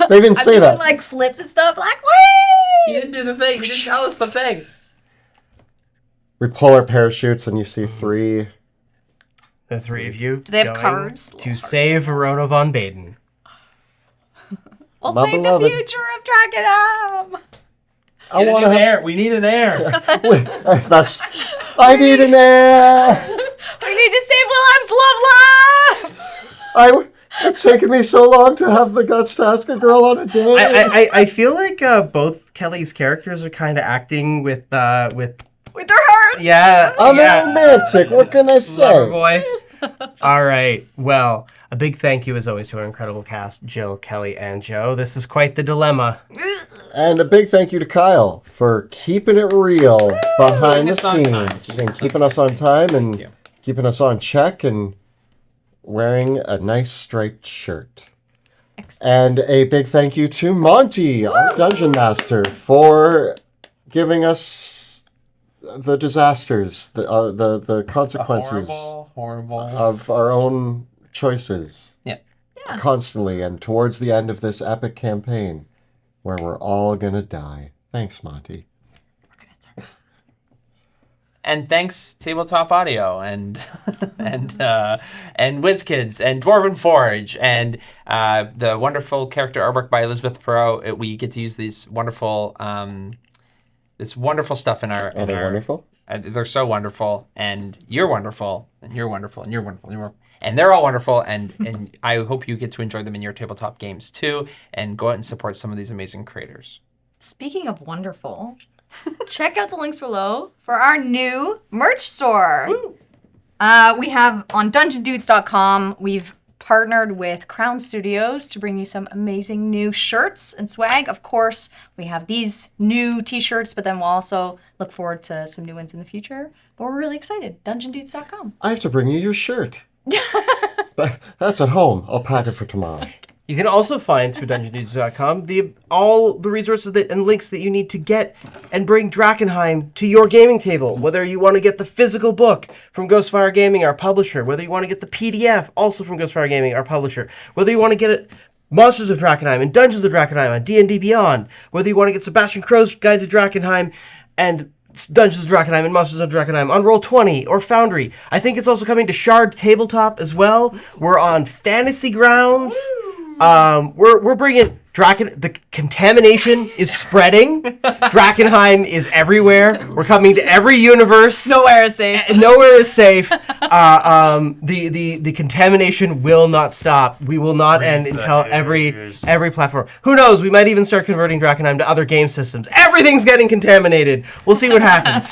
they didn't I'm say doing that. like flips and stuff. Like whee! You didn't do the thing. You didn't tell us the thing. We pull our parachutes and you see three. The three of you. Do they have going cards? to save Verona von Baden? We'll My save the beloved. future of Drakkenheim. I want to have. air. We need an air. Wait, that's. I need an air. We need to save Willem's love life. It's taken me so long to have the guts to ask a girl on a date. I feel like both Kelly's characters are kind of acting with With their hearts. yeah. I'm yeah. romantic. What can I Lover say? boy. All right. Well, a big thank you as always to our incredible cast, Jill, Kelly, and Joe. This is quite the dilemma. And a big thank you to Kyle for keeping it real behind the us on time. scenes and keeping us on time and you. keeping us on check and wearing a nice striped shirt. And a big thank you to Monty, our dungeon master, for giving us the disasters, the consequences Horrible. of our own choices. Yeah. Constantly and towards the end of this epic campaign where we're all gonna die. Thanks, Monty. And thanks Tabletop Audio and WizKids and Dwarven Forge and the wonderful character artwork by Elizabeth Perot. We get to use these wonderful stuff in our. Are they wonderful? They're so wonderful, and you're wonderful, and you're wonderful, and you're wonderful, and you're wonderful. And they're all wonderful, and I hope you get to enjoy them in your tabletop games too, and go out and support some of these amazing creators. Speaking of wonderful, check out the links below for our new merch store. We have on dungeondudes.com, we've partnered with Crown Studios to bring you some amazing new shirts and swag. Of course, we have these new t-shirts, but then we'll also look forward to some new ones in the future. But we're really excited. dungeondudes.com. I have to bring you your shirt. That's at home. I'll pack it for tomorrow. You can also find through DungeonDudes.com all the resources and links that you need to get and bring Drakkenheim to your gaming table. Whether you want to get the physical book from Ghostfire Gaming, our publisher. Whether you want to get the PDF, also from Ghostfire Gaming, our publisher. Whether you want to get it Monsters of Drakkenheim and Dungeons of Drakkenheim on D&D Beyond. Whether you want to get Sebastian Crow's Guide to Drakkenheim and Dungeons of Drakkenheim and Monsters of Drakkenheim on Roll20 or Foundry. I think it's also coming to Shard Tabletop as well. We're on Fantasy Grounds. We're bringing the contamination is spreading. Drakkenheim is everywhere. We're coming to every universe. Nowhere is safe. Nowhere is safe. The contamination will not stop. We will not end until every platform. Who knows? We might even start converting Drakkenheim to other game systems. Everything's getting contaminated. We'll see what happens.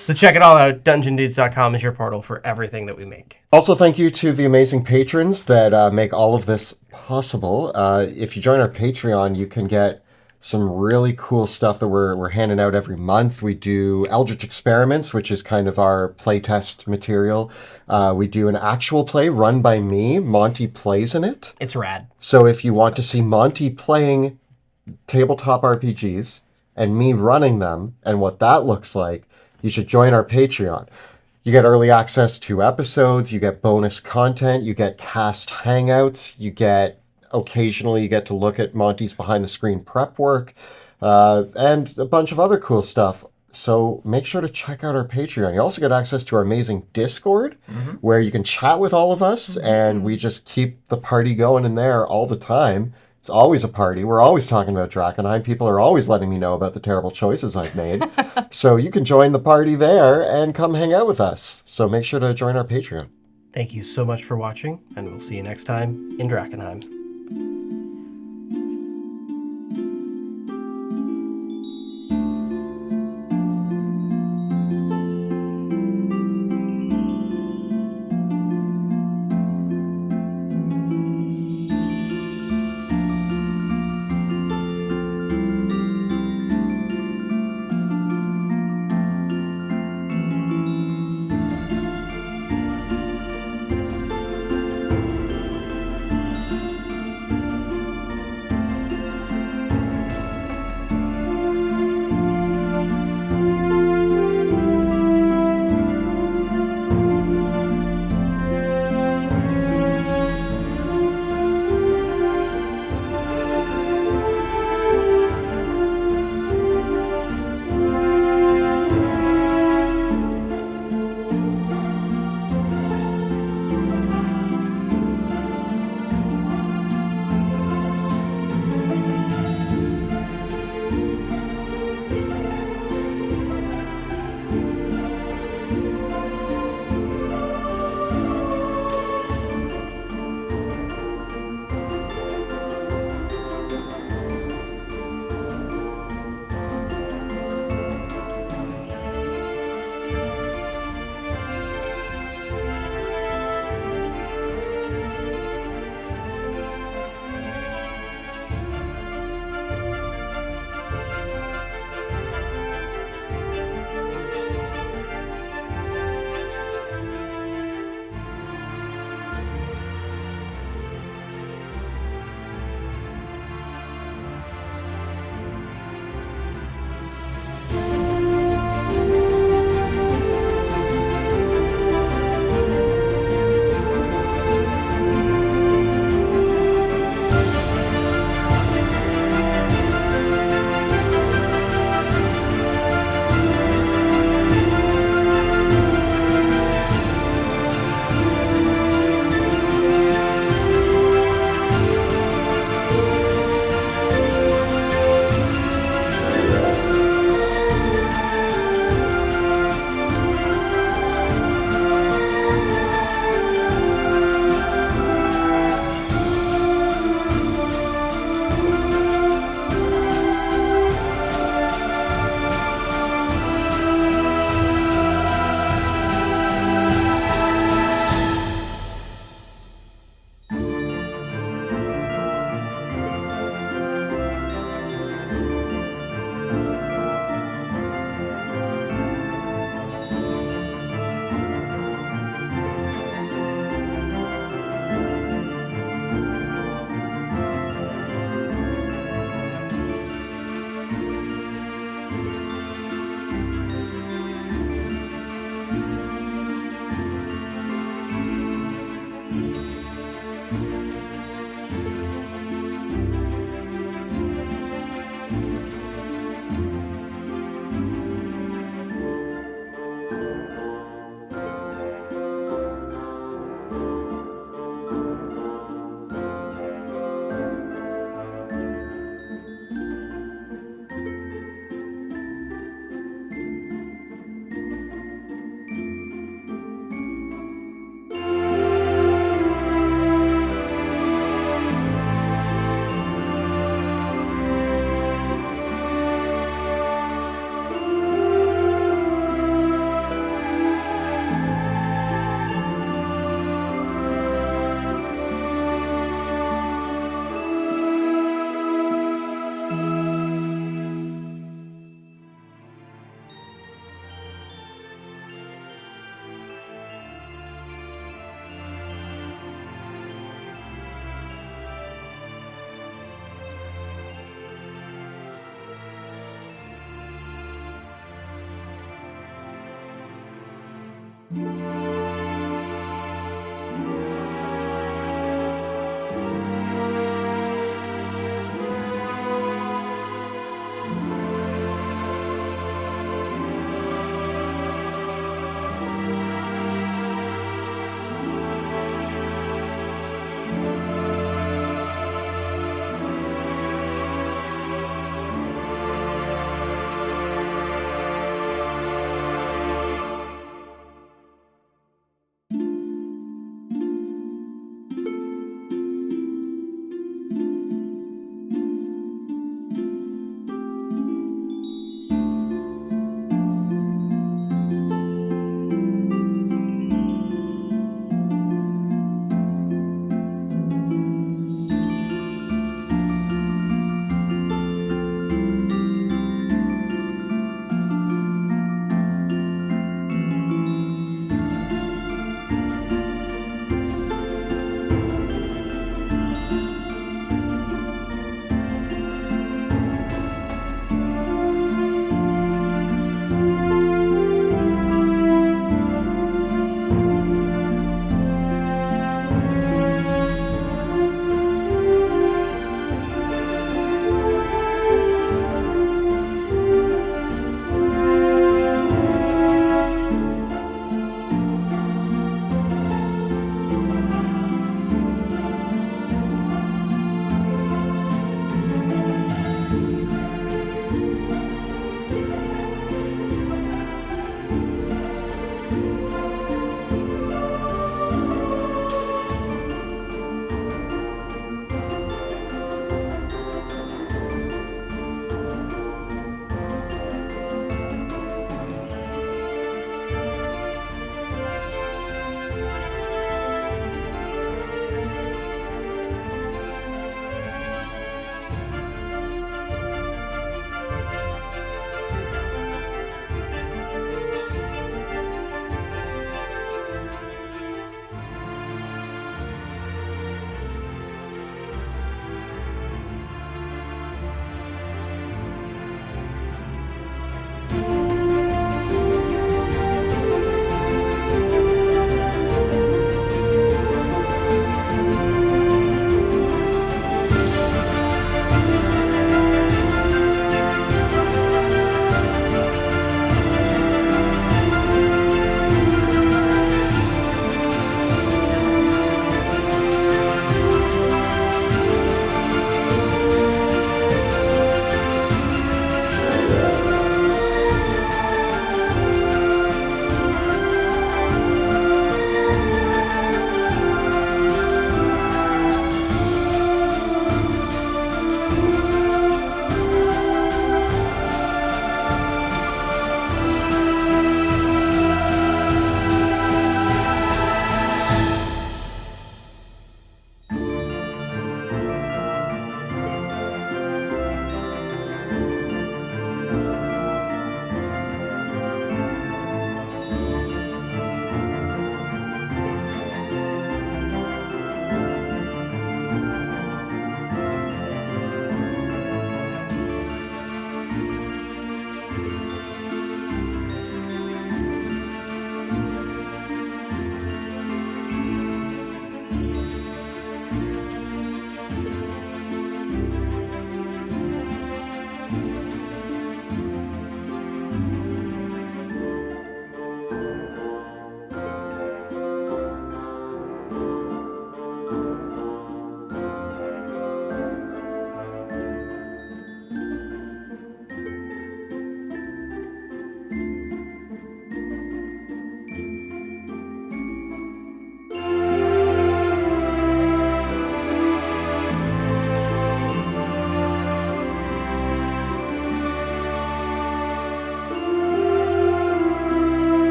So check it all out. DungeonDudes.com is your portal for everything that we make. Also, thank you to the amazing patrons that make all of this possible. If you join our Patreon, you can get some really cool stuff that we're handing out every month. We do Eldritch Experiments, which is kind of our playtest material. We do an actual play run by me. Monty plays in it. It's rad. So if you want to see Monty playing tabletop RPGs and me running them and what that looks like, you should join our Patreon. You get early access to episodes, you get bonus content, you get cast hangouts, occasionally you get to look at Monty's behind the screen prep work, and a bunch of other cool stuff. So make sure to check out our Patreon. You also get access to our amazing Discord, where you can chat with all of us, and we just keep the party going in there all the time. It's always a party. We're always talking about Drakkenheim. People are always letting me know about the terrible choices I've made. So you can join the party there and come hang out with us. So make sure to join our Patreon. Thank you so much for watching, and we'll see you next time in Drakkenheim.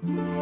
Bye.